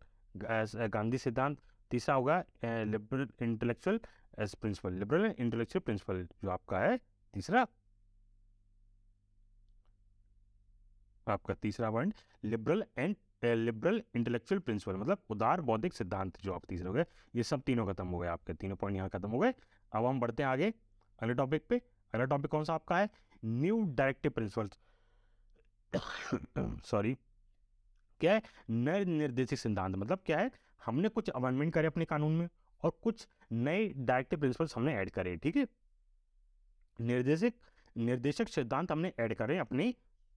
गांधी सिद्धांत। तीसरा होगा liberal intellectual principle, liberal intellectual principle जो आपका है तीसरा, आपका तीसरा पॉइंट लिबरल इंटेलेक्चुअल प्रिंसिपल, मतलब उदार बौद्धिक सिद्धांत जो आप तीसरे हो गए। ये सब तीनों खत्म हो गए आपके, तीनों पॉइंट यहाँ खत्म हो गए। अब हम बढ़ते हैं आगे अगले टॉपिक पे। अगला टॉपिक कौन सा आपका है, न्यू डायरेक्टिव प्रिंसिपल्स सॉरी, क्या है, नए निर्देशित सिद्धांत। मतलब क्या है, हमने कुछ अमेंडमेंट करे अपने कानून में और कुछ नए डायरेक्टिव प्रिंसिपल्स हमने ऐड करे, ठीक है। निर्देशक सिद्धांत हमने ऐड करे अपने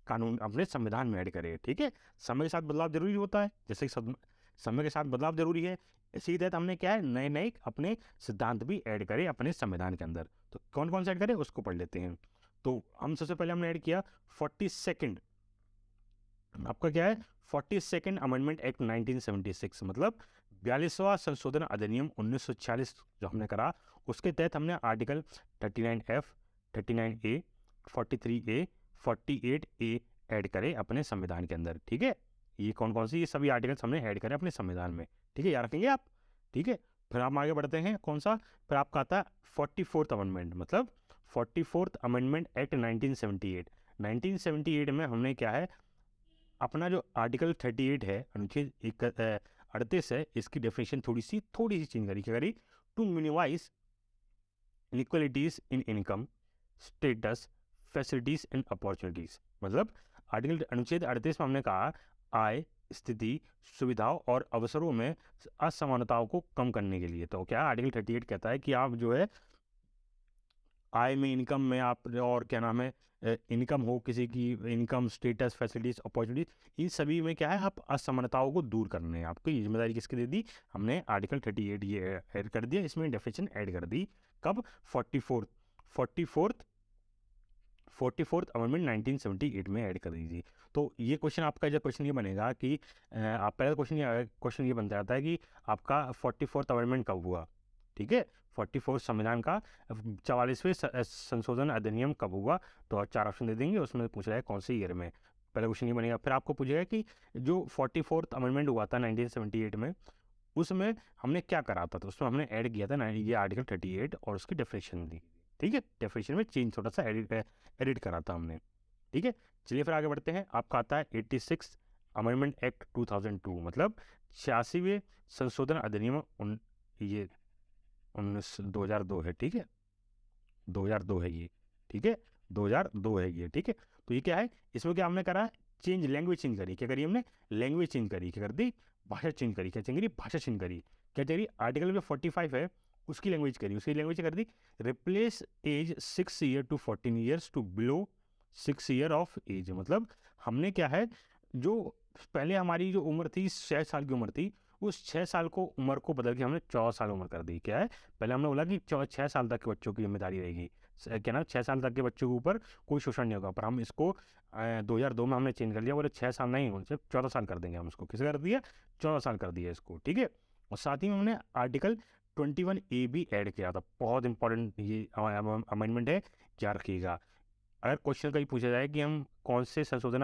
कानून, अपने संविधान में ऐड करे, ठीक है। समय के साथ बदलाव जरूरी होता है, जैसे कि समय के साथ बदलाव जरूरी है, इसी तहत हमने क्या है, नए नए अपने सिद्धांत भी ऐड करे अपने संविधान के अंदर। तो कौन कौन से ऐड करे उसको पढ़ लेते हैं। तो हम सबसे पहले हमने ऐड किया 42nd, आपका क्या है 42nd अमेंडमेंट एक्ट 1976, मतलब 42वां संशोधन अधिनियम 1946 जो हमने करा, उसके तहत हमने article 39F, 39A, 43A, 48A add करे अपने संविधान के अंदर, ठीक है। ये कौन कौन सी, ये सभी आर्टिकल्स हमने ऐड करे अपने संविधान में, ठीक है, याद रखेंगे आप, ठीक है। फिर हम आगे बढ़ते हैं, कौन सा, फिर आपका आता है 44th अमेंडमेंट, मतलब 44th अमेंडमेंट एक्ट 1978। 1978 में हमने क्या है, अपना जो आर्टिकल 38 है, अनुच्छेद 38 है, इसकी डेफिनेशन थोड़ी सी चेंज करी, क्या करी, to minimise inequalities in income, status, facilities and opportunities. मतलब आर्टिकल अनुच्छेद 38 में हमने कहा आय, स्थिति, सुविधाओं और अवसरों में असमानताओं को कम करने के लिए। तो क्या आर्टिकल 38 कहता है कि आप जो है आय में, इनकम में आप, और क्या नाम है, इनकम हो किसी की, इनकम, स्टेटस, फैसिलिटीज, अपॉर्चुनिटीज, इन सभी में क्या है, आप असमानताओं को दूर करने हैं। आपको ये जिम्मेदारी किसकी दे दी, हमने आर्टिकल 38 ये ऐड कर दिया, इसमें डेफिनेशन ऐड कर दी। कब, 44th अमेंडमेंट 1978 में ऐड कर दी थी। तो ये क्वेश्चन आपका, जब क्वेश्चन ये बनेगा कि आप पहला क्वेश्चन ये बनता जाता है कि आपका 44th अमेंडमेंट कब हुआ, ठीक है, 44 संविधान का 44वें संशोधन अधिनियम कब हुआ। तो 4 ऑप्शन दे देंगे, उसमें पूछ रहा है कौन से ईयर में, पहला क्वेश्चन ये बनेगा। फिर आपको पूछेगा कि जो 44th अमेंडमेंट हुआ था 1978 में, उसमें हमने क्या करा था, तो उसमें हमने ऐड किया था ये आर्टिकल 38 और उसकी डेफिनेशन दी, ठीक है, डेफिनेशन में चेंज थोड़ा सा एडिट करा था हमने, ठीक है। चलिए फिर आगे बढ़ते हैं। आपका आता है 86 अमेंडमेंट एक्ट 2002, मतलब 86वें संशोधन अधिनियम ये 2002 है, ठीक है, 2002 है ये, ठीक है, 2002 है ये, ठीक है। तो ये क्या है, इसमें क्या हमने करा, चेंज, लैंग्वेज चेंज करी, क्या करी हमने, लैंग्वेज चेंज करी, क्या कर दी, भाषा चेंज करी, क्या चेंज करी, भाषा चेंज करी, क्या करी, आर्टिकल में 45 है उसकी लैंग्वेज करी, उसकी लैंग्वेज कर दी, replace age 6 year to 14 years to below 6 year of age. मतलब हमने क्या है, जो पहले हमारी जो उम्र थी 6 साल की उम्र थी, उस 6 साल को उम्र को बदल के हमने 14 साल उम्र कर दी। क्या है, पहले हमने बोला कि 6 साल तक के बच्चों की जिम्मेदारी रहेगी, क्या ना, 6 साल तक के बच्चों के ऊपर कोई शोषण नहीं होगा, पर हम इसको 2002 में हमने चेंज कर लिया, बोले 6 साल नहीं, उनसे 14 साल कर देंगे हम इसको, किसे कर दिया, 14 साल कर दिया इसको, ठीक है। और साथ ही में हमने आर्टिकल 21A भी ऐड किया था, बहुत इंपॉर्टेंट ये अमेंडमेंट है, याद रखिएगा। अगर क्वेश्चन कहीं पूछा जाए कि हम कौन से संशोधन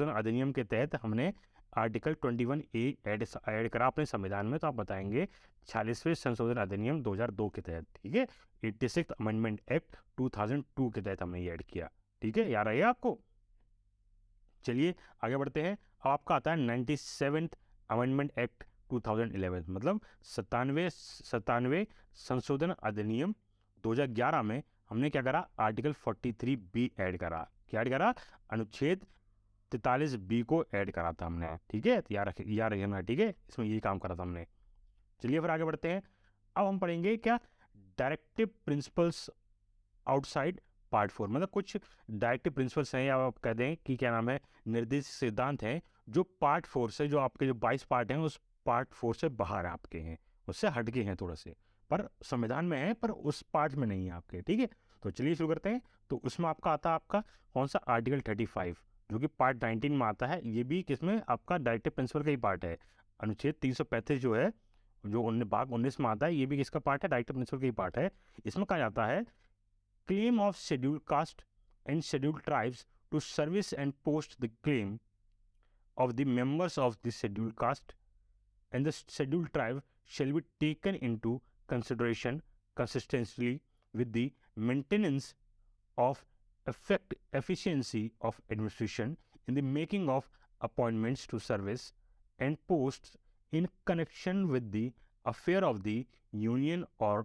अधिनियम के तहत हमने आर्टिकल 21A ऐड करा अपने संविधान में, तो आप बताएंगे 46वें संशोधन अधिनियम 2002 के तहत, ठीक है, 86th अमेंडमेंट एक्ट 2002 के तहत हमने ये ऐड किया, ठीक है, याद रहिए आपको। चलिए आगे बढ़ते हैं। अब आपका आता है 97th अमेंडमेंट एक्ट 2011, मतलब 97वें संशोधन अधिनियम 2011 में हमने क्या करा, आर्टिकल 43B ऐड करा। क्या ऐड करा? अनुच्छेद 43B को ऐड करा था हमने, ठीक है, तो याद रखना, ठीक है, इसमें यही काम करा था हमने। चलिए फिर आगे बढ़ते हैं। अब हम पढ़ेंगे क्या, डायरेक्टिव प्रिंसिपल्स आउटसाइड पार्ट 4, मतलब कुछ डायरेक्टिव प्रिंसिपल्स हैं, या आप कह दें कि क्या नाम है, निर्देश सिद्धांत हैं, जो पार्ट 4 से, जो आपके जो 22 पार्ट हैं उस पार्ट 4 से बाहर आपके हैं, उससे हटके हैं थोड़े से, पर संविधान में है, पर उस पार्ट में नहीं है आपके, ठीक है। तो चलिए शुरू करते हैं। तो उसमें आपका आता है आपका कौन सा, आर्टिकल 35, जो कि पार्ट 19 में आता है। ये भी किसमें, आपका डायरेक्टिव प्रिंसिपल का ही पार्ट है। अनुच्छेद 335 जो है, जो भाग 19 में आता है, ये भी किसका पार्ट है, डायरेक्टिव प्रिंसिपल का ही पार्ट है। इसमें कहा जाता है, claim of scheduled caste and scheduled tribes to service and post the claim of the members of the scheduled caste and the scheduled tribe shall be taken into consideration consistently with the maintenance of efficiency of administration in the making of appointments to service and posts in connection with the affair of the union और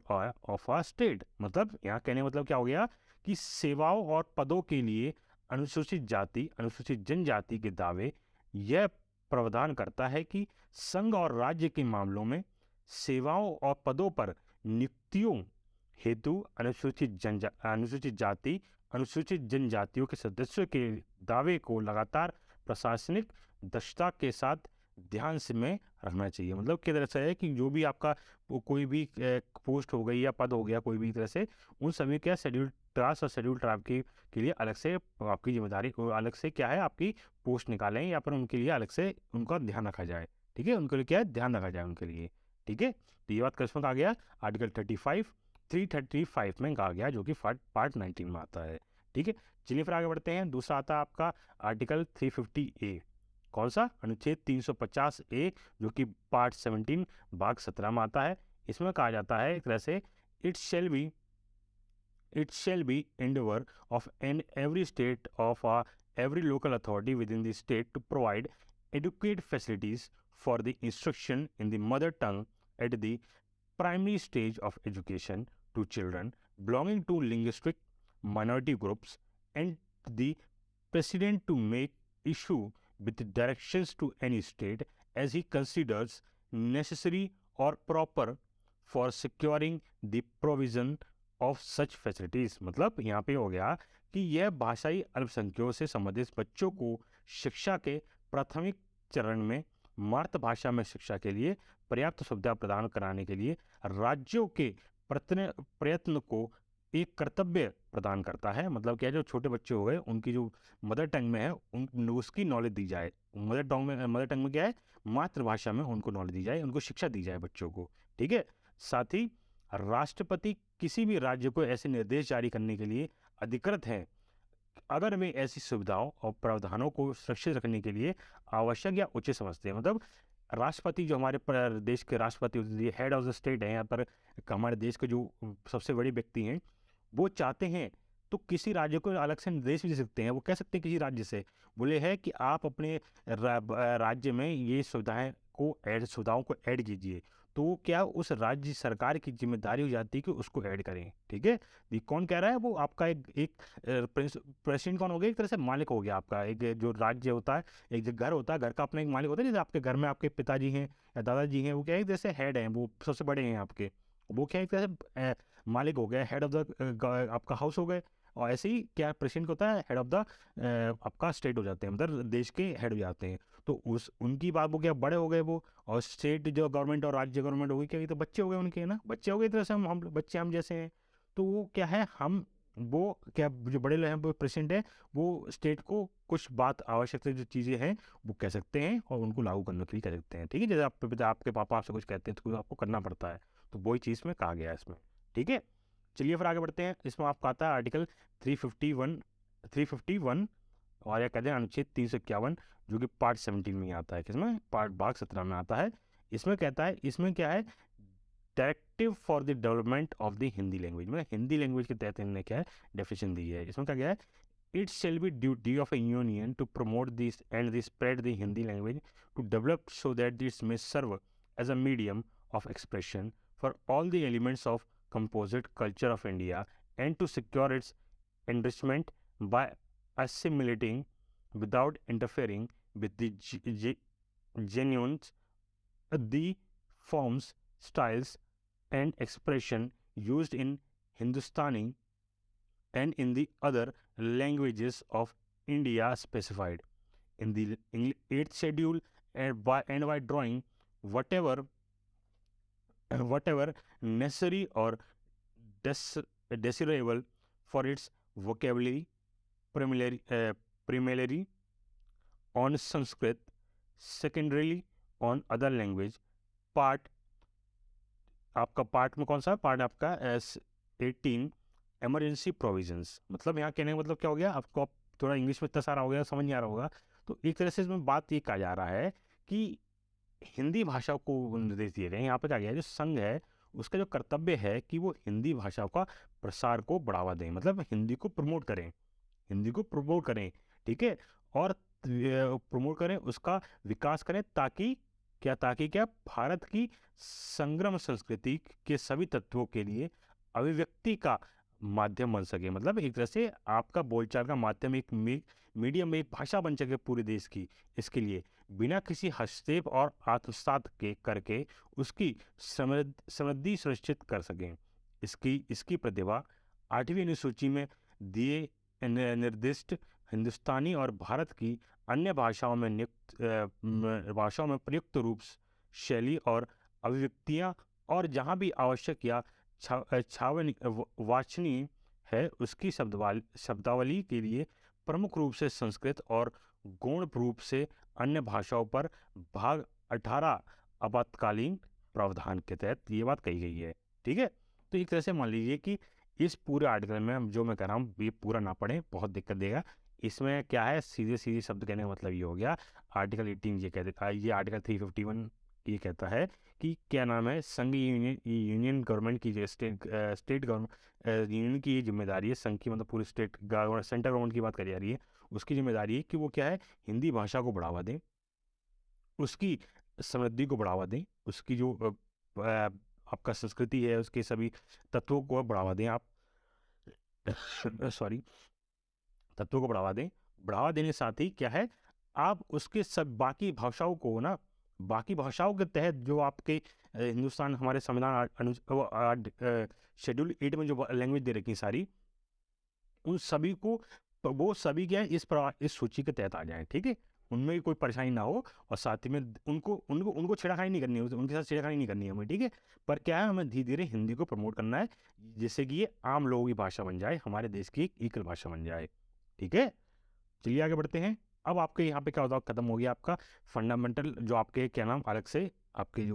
of uh state. मतलब यहाँ कहने मतलब क्या हो गया कि सेवाओं और पदों के लिए अनुसूचित जाति, अनुसूचित जनजाति के दावे यह प्रावधान करता है कि संघ और राज्य के मामलों में सेवाओं और पदों पर नियुक्तियों हेतु अनुसूचित जाति, अनुसूचित जनजातियों के सदस्यों के दावे को लगातार प्रशासनिक दक्षता के साथ ध्यान से में रखना चाहिए। मतलब किस तरह से है कि जो भी आपका कोई भी पोस्ट हो गई या पद हो गया कोई भी तरह से, उन सभी क्या शेड्यूल्ड कास्ट और शेड्यूल्ड ट्राइब के लिए अलग से आपकी जिम्मेदारी, अलग से क्या है आपकी पोस्ट निकालें, या फिर उनके लिए अलग से उनका ध्यान रखा जाए, ठीक है, उनके लिए क्या है, ध्यान रखा जाए उनके लिए, ठीक है। तो ये बात किसमें कहा गया, आर्टिकल 335 में कहा गया, जो कि पार्ट 19 में आता है, ठीक है। चलिए फिर आगे बढ़ते हैं। दूसरा आता है आपका आर्टिकल 350A, कौन सा, अनुच्छेद 350A, जो कि पार्ट 17 भाग 17 में आता है। इसमें कहा जाता है एक तरह से, it shall be endeavor of every state of every local authority within the state to provide adequate facilities for the instruction in the mother tongue at the primary stage of education to children belonging to linguistic minority groups, and the president to make issue with directions to any state as he considers necessary or proper for securing the provision of such facilities. मतलब यहाँ पे हो गया कि यह भाषाई अल्पसंख्यकों से संबंधित बच्चों को शिक्षा के प्राथमिक चरण में मातृभाषा में शिक्षा के लिए पर्याप्त सुविधा प्रदान कराने के लिए राज्यों के प्रयत्न को एक कर्तव्य प्रदान करता है। मतलब क्या, जो छोटे बच्चे हो गए उनकी जो मदर टंग में है उसकी नॉलेज दी जाए। मदर टंग में क्या है, मातृभाषा में उनको नॉलेज दी जाए, उनको शिक्षा दी जाए बच्चों को, ठीक है। साथ ही राष्ट्रपति किसी भी राज्य को ऐसे निर्देश जारी करने के लिए अधिकृत हैं अगर वे ऐसी सुविधाओं और प्रावधानों को सुरक्षित रखने के लिए आवश्यक या उचित समझते हैं। मतलब राष्ट्रपति, जो हमारे देश के राष्ट्रपति, हेड ऑफ द स्टेट है यहाँ पर, हमारे देश के जो सबसे बड़े व्यक्ति हैं, वो चाहते हैं तो किसी राज्य को अलग से निर्देश भी दे सकते हैं। वो कह सकते हैं किसी राज्य से, बोले है कि आप अपने राज्य में ये सुविधाओं को ऐड कीजिए, तो क्या उस राज्य सरकार की जिम्मेदारी हो जाती है कि उसको ऐड करें, ठीक है। ये कौन कह रहा है, वो आपका एक प्रेसिडेंट कौन हो गया, एक तरह से मालिक हो गया आपका। एक जो राज्य होता है, एक जो घर होता है, घर का अपना एक मालिक होता है। जैसे आपके घर में आपके पिताजी हैं या दादाजी हैं, वो क्या है, जैसे हेड हैं, वो सबसे बड़े हैं आपके, वो क्या एक तरह से मालिक हो गया, हेड ऑफ द आपका हाउस हो गए। और ऐसे ही क्या प्रेसिडेंट होता है, हेड ऑफ द आपका स्टेट हो जाते हैं, मतलब देश के हेड हो जाते हैं। तो उनकी बात, वो क्या बड़े हो गए वो, और स्टेट जो गवर्नमेंट और राज्य गवर्नमेंट हो गई, क्या, ये तो बच्चे हो गए उनके, ना, बच्चे हो गए, तरह से हम बच्चे हम जैसे हैं। तो वो क्या है, हम वो क्या, जो बड़े लोग हैं प्रेसिडेंट है, वो स्टेट को कुछ बात आवश्यक जो चीज़ें हैं वो कह सकते हैं और उनको लागू करने के लिए कह सकते हैं, ठीक है। जैसे आपके पापा आपसे कुछ कहते हैं तो आपको करना पड़ता है, तो वही चीज़ में कहा गया है इसमें, ठीक है। चलिए फिर आगे बढ़ते हैं। इसमें आपका आता है आर्टिकल 351 और या कहते हैं अनुच्छेद 351, जो कि पार्ट 17 में आता है, किसमें, पार्ट भाग 17 में आता है। इसमें कहता है, इसमें क्या है, directive for the development of the Hindi language, मतलब हिंदी लैंग्वेज के तहत इन्होंने क्या है, डेफिनेशन दी है। इसमें क्या गया है, it shall be duty of a union to promote this and the spread the Hindi language to develop so that this may serve as a medium of expression for all the elements of composite culture of India and to secure its enrichment by assimilating without interfering with the genuine the forms, styles, and expression used in Hindustani and in the other languages of India specified in the 8th schedule, and by drawing whatever whatever necessary or des- desirable for its vocabulary primarily on Sanskrit, secondarily on other language. Part आपका part में कौन सा part आपका S 18 emergency provisions, मतलब यहाँ कहने का मतलब क्या हो गया आपको, आप थोड़ा इंग्लिश में इतना सारा हो गया समझ नहीं आ रहा होगा, तो एक तरह से इसमें बात ये कहा जा रहा है कि हिंदी भाषा को निर्देश दिए गए हैं। यहाँ पे क्या गया जो संघ है उसका जो कर्तव्य है कि वो हिंदी भाषा का प्रसार को बढ़ावा दें, मतलब हिंदी को प्रमोट करें, हिंदी को प्रमोट करें, ठीक है, और प्रमोट करें, उसका विकास करें, ताकि क्या भारत की संग्रम संस्कृति के सभी तत्वों के लिए अभिव्यक्ति का माध्यम बन सके, मतलब एक तरह से आपका बोलचाल का माध्यम, एक मीडियम, एक भाषा बन सके पूरे देश की। इसके लिए बिना किसी हस्तक्षेप और आत्मसात के करके उसकी समृद्धि सुनिश्चित कर सकें। इसकी प्रतिभा 8वीं अनुसूची में दिए निर्दिष्ट हिंदुस्तानी और भारत की अन्य भाषाओं में प्रयुक्त रूप, शैली और अभिव्यक्तियाँ, और जहाँ भी आवश्यक या वांछनीय है उसकी शब्दावली के लिए प्रमुख रूप से संस्कृत और गौण रूप से अन्य भाषाओं पर भाग 18 आपातकालीन प्रावधान के तहत ये बात कही गई है, ठीक है। तो एक तरह से मान लीजिए कि इस पूरे आर्टिकल में जो मैं कह रहा हूँ ये पूरा ना पढ़ें, बहुत दिक्कत देगा। इसमें क्या है, सीधे सीधे शब्द कहने का मतलब ये हो गया, आर्टिकल 18 ये कहता है, ये आर्टिकल 351 ये कहता है कि क्या नाम है, संघ यूनियन गवर्नमेंट की जो स्टेट गवर्नमेंट यूनियन की ये जिम्मेदारी है, संघ की मतलब पूरी स्टेट गवर्नमेंट, सेंट्रल गवर्नमेंट की बात करी जा रही है, उसकी जिम्मेदारी है कि वो क्या है, हिंदी भाषा को बढ़ावा दें, उसकी समृद्धि को बढ़ावा दें, उसकी जो आपका संस्कृति है उसके सभी तत्वों को बढ़ावा दें, आप सॉरी तत्वों को बढ़ावा देने साथ ही क्या है, आप उसके सब बाकी भाषाओं को ना, बाकी भाषाओं के तहत जो आपके हिंदुस्तान हमारे संविधान शेड्यूल 8 में जो लैंग्वेज दे रखी सारी, उन सभी को वो सभी क्या है इस सूची के तहत आ जाए, ठीक है, उनमें भी कोई परेशानी ना हो, और साथ ही में उनको उनको उनको छेड़खानी नहीं करनी है, उनके साथ छेड़खानी नहीं करनी है हमें, ठीक है। पर क्या है, हमें धीरे धीरे हिंदी को प्रमोट करना है जिससे कि ये आम लोगों की भाषा बन जाए, हमारे देश की एक एकल भाषा बन जाए, ठीक है। चलिए आगे बढ़ते हैं। अब आपके यहाँ पे क्या होता है, खत्म हो गया आपका फंडामेंटल, जो आपके क्या नाम अलग से आपके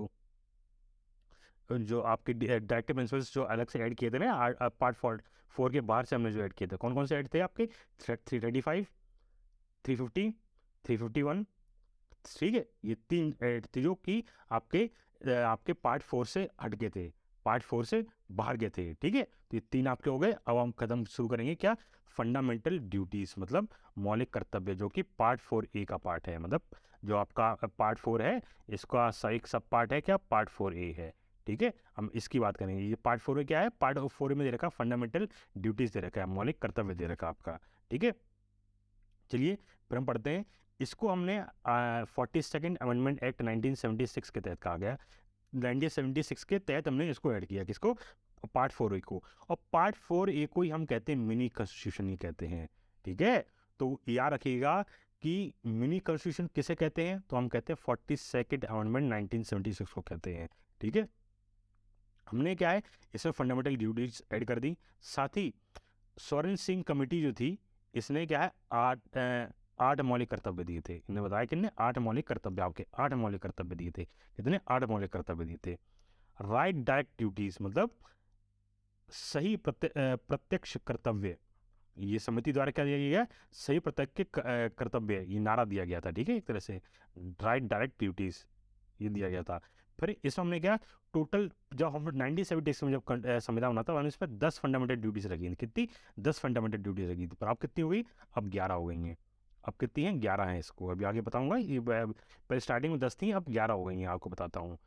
जो आपके डायरेक्टिव प्रिंसिपल्स जो अलग से ऐड किए थे ना, पार्ट 4 के बाहर से हमने जो ऐड किए थे, कौन कौन से ऐड थे आपके, 335, 350, 351, ठीक है, ये 3 ऐड थे जो कि आपके पार्ट 4 से हट गए थे, पार्ट 4 से बाहर गए थे, ठीक है। तो ये 3 आपके हो गए। अब हम कदम शुरू करेंगे क्या, फंडामेंटल ड्यूटीज, मतलब मौलिक कर्तव्य, जो कि पार्ट 4A का पार्ट है, मतलब जो आपका पार्ट 4 है इसका एक सब पार्ट है क्या, पार्ट 4A है, ठीक है। हम इसकी बात करेंगे। ये पार्ट 4 में क्या है, पार्ट 4 में दे रखा फंडामेंटल ड्यूटीज दे रखा है, मौलिक कर्तव्य दे रखा आपका, ठीक है। चलिए फिर हम पढ़ते हैं। इसको हमने 42nd अमेंडमेंट एक्ट 1976 के तहत कहा गया, 1976 के तहत हमने इसको ऐड किया, किसको, पार्ट 4A को, और पार्ट 4A को ही हम कहते हैं मिनी कॉन्स्टिट्यूशन ही कहते हैं, ठीक है। तो याद रखिएगा कि मिनी कॉन्स्टिट्यूशन किसे कहते हैं, तो हम कहते हैं 42nd अमेंडमेंट 1976 को कहते हैं, ठीक है। हमने क्या है इसमें फंडामेंटल ड्यूटीज ऐड कर दी, साथ ही सोरेन सिंह कमेटी जो थी इसने क्या है 8 मौलिक कर्तव्य दिए थे, इन्हें बताया किन्ने 8 मौलिक कर्तव्य, आपके 8 मौलिक कर्तव्य दिए थे, कितने 8 मौलिक कर्तव्य दिए थे। राइट डायरेक्ट ड्यूटीज, मतलब सही प्रत्यक्ष कर्तव्य, ये समिति द्वारा क्या दिया गया, सही प्रत्यक्ष कर्तव्य, ये नारा दिया गया था, ठीक है, एक तरह से राइट डायरेक्ट ड्यूटीज ये दिया गया था। फिर इसमें हमने क्या टोटल, जब हम 1976 में जब संविधान बना था हमने इस पर 10 फंडामेंटल ड्यूटीज रखी थी, कितनी 10 फंडामेंटल ड्यूटीज रखी थी, पर अब कितनी हो गई, अब 11 हो गई हैं, अब कितनी हैं 11 हैं, इसको अभी आगे बताऊंगा। ये पहले स्टार्टिंग में 10 थी, अब 11 हो गई हैं, आपको बताता हूँ।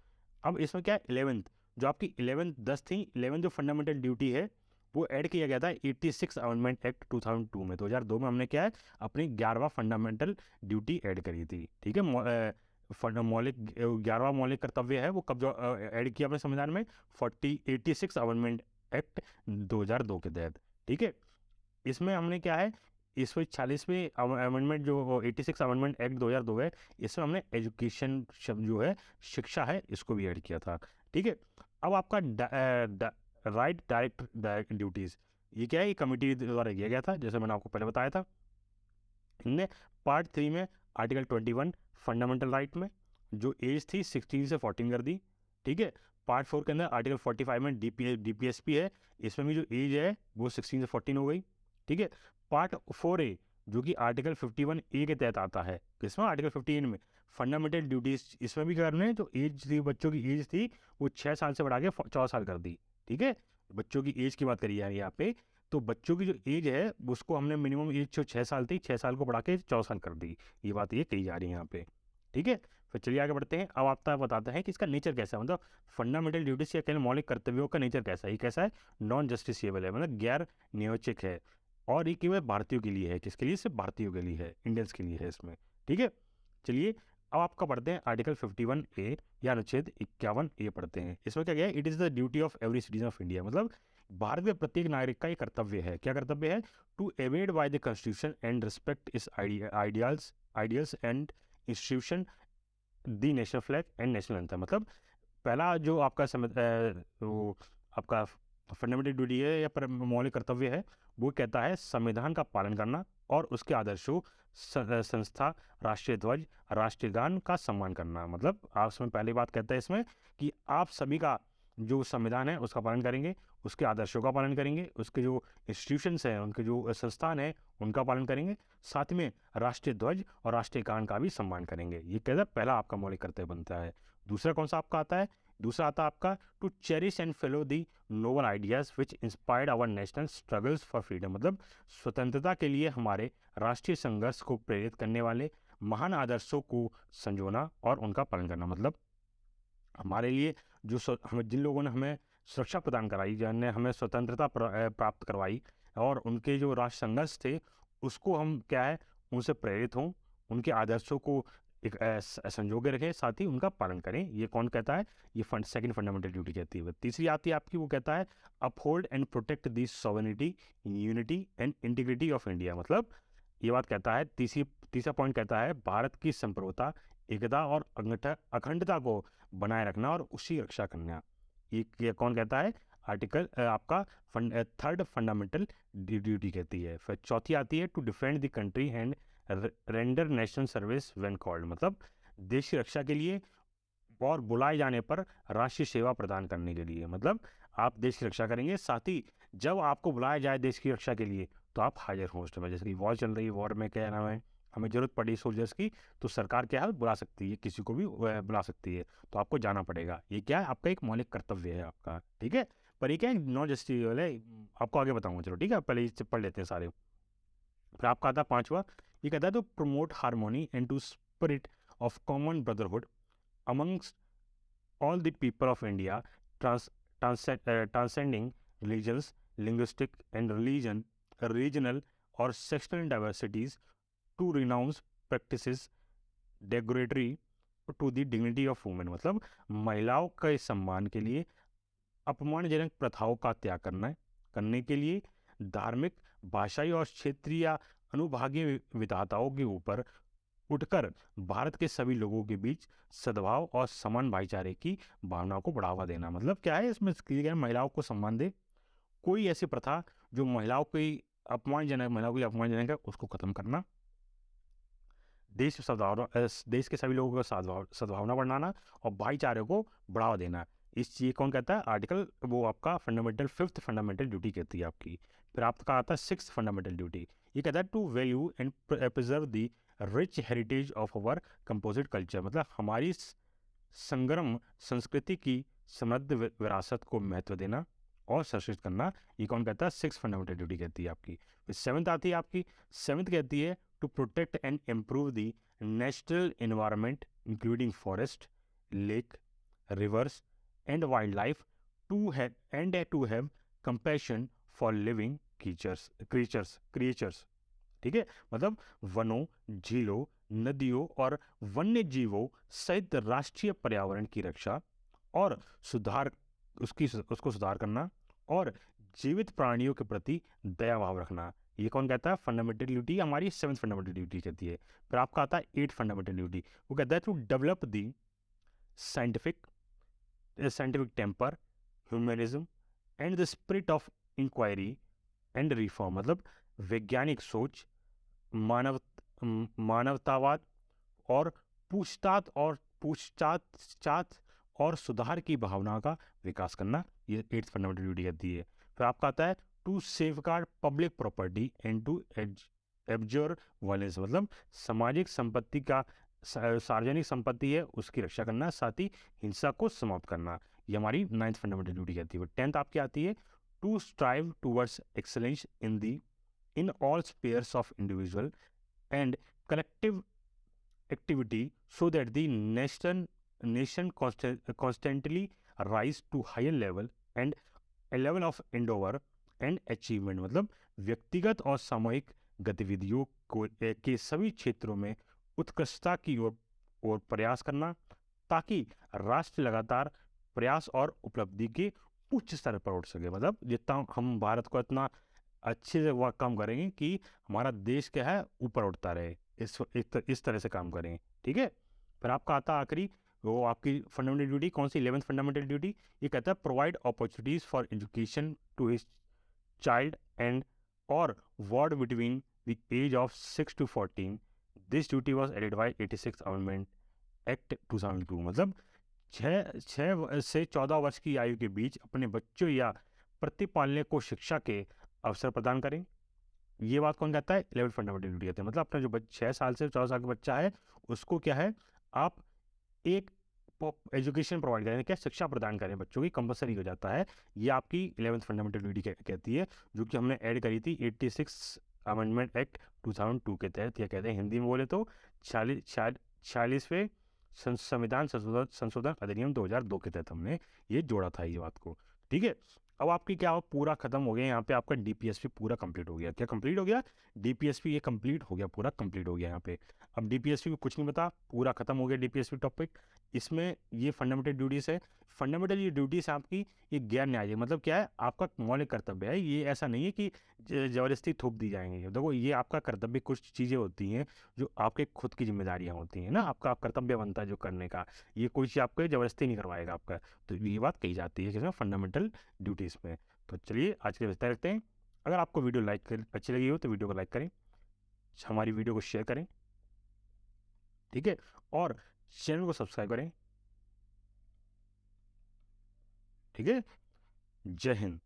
अब इसमें क्या है 11th, जो आपकी 11th 10 थी, 11th जो फंडामेंटल ड्यूटी है वो ऐड किया गया था 86 अमेंडमेंट एक्ट 2002 में। 2002 में हमने क्या है, अपनी 11वां फंडामेंटल ड्यूटी ऐड करी थी। ठीक है, मौलिक 11वां मौलिक कर्तव्य है वो कब जो ऐड किया अपने संविधान में, 86 अमेंडमेंट एक्ट 2002 के तहत। ठीक है, इसमें हमने क्या है, इस 46वें अमेंडमेंट जो 86 अमेंडमेंट एक्ट 2002 है, इसमें हमने एजुकेशन शब्द जो है, शिक्षा है, इसको भी ऐड किया था। ठीक है, अब आपका राइट डायरेक्ट ड्यूटीज, ये क्या है, ये कमिटी द्वारा किया गया था, जैसे मैंने आपको पहले बताया था। इनने पार्ट 3 में आर्टिकल 21 फंडामेंटल राइट में जो एज थी 16 से 14 कर दी। ठीक है, पार्ट 4 के अंदर आर्टिकल 45 में डीपीएसपी है, इसमें भी जो एज है वो 16 से 14 हो गई। ठीक है, पार्ट 4A जो कि आर्टिकल 51A के तहत आता है, किसमें, आर्टिकल 15 में फंडामेंटल ड्यूटीज, इसमें भी करने हैं। जो एज थी, बच्चों की एज थी, वो 6 साल से बढ़ा के 14 साल कर दी। ठीक है, बच्चों की एज की बात करी है यहाँ पे, तो बच्चों की जो एज है उसको हमने मिनिमम एज जो 6 साल थी, 6 साल को बढ़ा के 14 साल कर दी। ये बात ये कही जा रही है यहाँ पे। ठीक है, फिर चलिए आगे बढ़ते हैं। अब आपका बताते हैं कि इसका नेचर कैसा है, मतलब फंडामेंटल ड्यूटीज या कहीं मौलिक कर्तव्यों का नेचर कैसा है। ये कैसा है, नॉन जस्टिसिएबल है, मतलब गैर न्यायोचित है, और ये केवल भारतीयों के लिए है। किसके लिए, सिर्फ भारतीयों के लिए है, इंडियंस के लिए है इसमें। ठीक है, चलिए अब आपका पढ़ते हैं आर्टिकल 51A या अनुच्छेद 51A पढ़ते हैं। इसमें क्या गया है, it is the duty of every citizen of India, मतलब भारत के प्रत्येक नागरिक का ये कर्तव्य है। क्या कर्तव्य है, to abide by the constitution and respect its ideals and institution the national flag and national anthem. मतलब पहला जो आपका वो आपका फंडामेंटल ड्यूटी है या मौलिक कर्तव्य है, वो कहता है संविधान का पालन करना और उसके आदर्शों, संस्था, राष्ट्रीय ध्वज, राष्ट्रीय गान का सम्मान करना। मतलब आप इसमें पहली बात कहता है इसमें कि आप सभी का जो संविधान है उसका पालन करेंगे, उसके आदर्शों का पालन करेंगे, उसके जो इंस्टीट्यूशंस हैं, उनके जो संस्थान हैं, उनका पालन करेंगे, साथ में राष्ट्रीय ध्वज और राष्ट्रीय गान का भी सम्मान करेंगे। ये कहता है पहला आपका मौलिक कर्तव्य बनता है। दूसरा कौन सा आपका आता है, दूसरा आता है आपका to cherish and follow the noble ideas which inspired our national struggles for freedom. मतलब स्वतंत्रता के लिए हमारे राष्ट्रीय संघर्ष को प्रेरित करने वाले महान आदर्शों को संजोना और उनका पालन करना। मतलब हमारे लिए जो हमें जिन लोगों ने हमें सुरक्षा प्रदान कराई, जिन्होंने हमें स्वतंत्रता प्राप्त करवाई, और उनके जो राष्ट्र संघर्ष थे उसको हम क्या है, उनसे प्रेरित हों, उनके आदर्शों को एक संजो के रखें, साथ ही उनका पालन करें। ये कौन कहता है, ये सेकंड फंडामेंटल ड्यूटी कहती है। तीसरी आती है आपकी, वो कहता है uphold and protect the sovereignty, unity and integrity of India. मतलब ये बात कहता है, तीसरा पॉइंट कहता है भारत की संप्रभुता, एकता और अखंडता को बनाए रखना और उसकी रक्षा करना। ये कौन कहता है, आर्टिकल आपका थर्ड फंडामेंटल ड्यूटी कहती है। फिर चौथी आती है to defend the country and render national service when called. मतलब देश की रक्षा के लिए और बुलाए जाने पर राष्ट्रीय सेवा प्रदान करने के लिए। मतलब आप देश की रक्षा करेंगे, साथ ही जब आपको बुलाया जाए देश की रक्षा के लिए तो आप हाजिर हों उस टाइम। जैसे कि वॉर चल रही है, वॉर में क्या नाम है, हमें जरूरत पड़ी सोल्जर्स की, तो सरकार क्या है, बुला सकती है, किसी को भी बुला सकती है, तो आपको जाना पड़ेगा। ये क्या है, आपका एक मौलिक कर्तव्य है आपका। ठीक है, पर ये क्या है, नॉन जस्टिफिएबल है, आपको आगे बताऊंगा। चलो ठीक है, पहले इससे पढ़ लेते हैं सारे। फिर आपका आता है पांचवा, ये कहता है to promote harmony and to spirit of common brotherhood amongst all the people of India, transcending religions, linguistic and regional or sectional diversities, to renounce practices derogatory to the dignity of women। मतलब महिलाओं के सम्मान के लिए अपमानजनक प्रथाओं का त्याग करने के लिए धार्मिक, भाषाई और क्षेत्रीय अनुभागीय विधाताओं के ऊपर उठकर भारत के सभी लोगों के बीच सद्भाव और समान भाईचारे की भावना को बढ़ावा देना। मतलब क्या है इसमें, महिलाओं को सम्मान दे, कोई ऐसी प्रथा जो महिलाओं की महिलाओं के लिए अपमानजनक है उसको खत्म करना, देश के सभी लोगों को सद्भावना बढ़ाना और भाईचारे को बढ़ावा देना। इस चीज कौन कहता है, आर्टिकल वो आपका फंडामेंटल फिफ्थ फंडामेंटल ड्यूटी कहती है आपकी। फिर आपका आता है सिक्स्थ फंडामेंटल ड्यूटी, ये कहता है to value and preserve the rich heritage of our composite culture. मतलब हमारी संग्रम संस्कृति की समृद्ध विरासत को महत्व देना और संरक्षित करना। ये कौन कहता है, सिक्स फंडामेंटल ड्यूटी कहती है आपकी। फिर सेवंथ आती है आपकी, सेवंथ कहती है to protect and improve the natural environment including forest, lake, rivers and wild life, to have compassion for living creatures, ठीक है, मतलब वनों, झीलों, नदियों और वन्य जीवों सहित राष्ट्रीय पर्यावरण की रक्षा और सुधार, उसको सुधार करना और जीवित प्राणियों के प्रति दया भाव रखना। ये कौन कहता है? फंडामेंटल ड्यूटी हमारी 7th फंडामेंटल ड्यूटी कहती है। फिर आपका आता है 8th फंडामेंटल ड्यूटी, वो कहता है to develop the scientific temper, humanism and the spirit of inquiry and reform, मतलब वैज्ञानिक सोच, मानव मानवतावाद और पूछताछ और सुधार की भावना का विकास करना, ये 8th फंडामेंटल ड्यूटी कहती है। फिर आपका आता है to safeguard public property and to abjure violence, मतलब सामाजिक संपत्ति का, सार्वजनिक संपत्ति है उसकी रक्षा करना, साथ ही हिंसा को समाप्त करना, ये हमारी 9th फंडामेंटल ड्यूटी कहती है। 10th आपकी आती है to strive towards excellence in all spheres of individual and collective activity so that the nation constantly rise to higher level and a level of endeavor and achievement, मतलब व्यक्तिगत और सामूहिक गतिविधियों के सभी क्षेत्रों में उत्कृष्टता की ओर प्रयास करना, ताकि राष्ट्र लगातार प्रयास और उपलब्धि के उच्च स्तर पर उठ सके। मतलब जितना हम भारत को इतना अच्छे से वह काम करेंगे कि हमारा देश क्या है, ऊपर उठता रहे, इस तरह से काम करें, ठीक है। फिर आपका आता आखिरी, वो आपकी फंडामेंटल ड्यूटी कौन सी? 11th फंडामेंटल ड्यूटी, ये कहता है provide opportunities for education to his child and और ward between the age of 6 to 14। This duty was added by 86th amendment act 2002, मतलब 6 से 14 वर्ष की आयु के बीच अपने बच्चों या प्रतिपालने को शिक्षा के अवसर प्रदान करें। ये बात कौन कहता है? 11th फंडामेंटल ड्यूटी कहते हैं। मतलब अपना जो 6 साल से 14 साल का बच्चा है उसको क्या है, आप एक एजुकेशन प्रोवाइड करें, क्या शिक्षा प्रदान करें बच्चों की, कंपलसरी हो जाता है। ये आपकी 11th फंडामेंटल ड्यूटी कहती है, जो कि हमने ऐड करी थी 86 अमेंडमेंट एक्ट 2002 के तहत। यह कहते हैं हिंदी में बोले तो 46वें संविधान संशोधन अधिनियम 2002 के तहत हमने ये जोड़ा था ये बात को, ठीक है। अब आपकी क्या हो, पूरा खत्म हो गया यहाँ पे, आपका डीपीएसपी पूरा कंप्लीट हो गया। क्या कंप्लीट हो गया? डीपीएसपी ये कंप्लीट हो गया, पूरा कंप्लीट हो गया यहाँ पे। अब डीपीएसपी को कुछ नहीं बता, पूरा खत्म हो गया डीपीएसपी टॉपिक। इसमें ये फंडामेंटल ड्यूटीज है। फंडामेंटल ये ड्यूटीज आपकी ये गैर न्यायिक, मतलब क्या है, आपका मौलिक कर्तव्य है। ये ऐसा नहीं है कि जबरदस्ती थोप दी जाएंगे। देखो ये आपका कर्तव्य, कुछ चीज़ें होती हैं जो आपके खुद की जिम्मेदारियाँ होती हैं ना, आपका कर्तव्य बनता है जो करने का, ये कोई चीज़ आपको जबरदस्ती नहीं करवाएगा आपका। तो ये बात कही जाती है किसमें? फंडामेंटल ड्यूटीज़ में। तो चलिए आज के लिए विस्तार रखते हैं। अगर आपको वीडियो अच्छी लगी हो तो वीडियो को लाइक करें, हमारी वीडियो को शेयर करें, ठीक है, और चैनल को सब्सक्राइब करें, ठीक है। जय हिंद।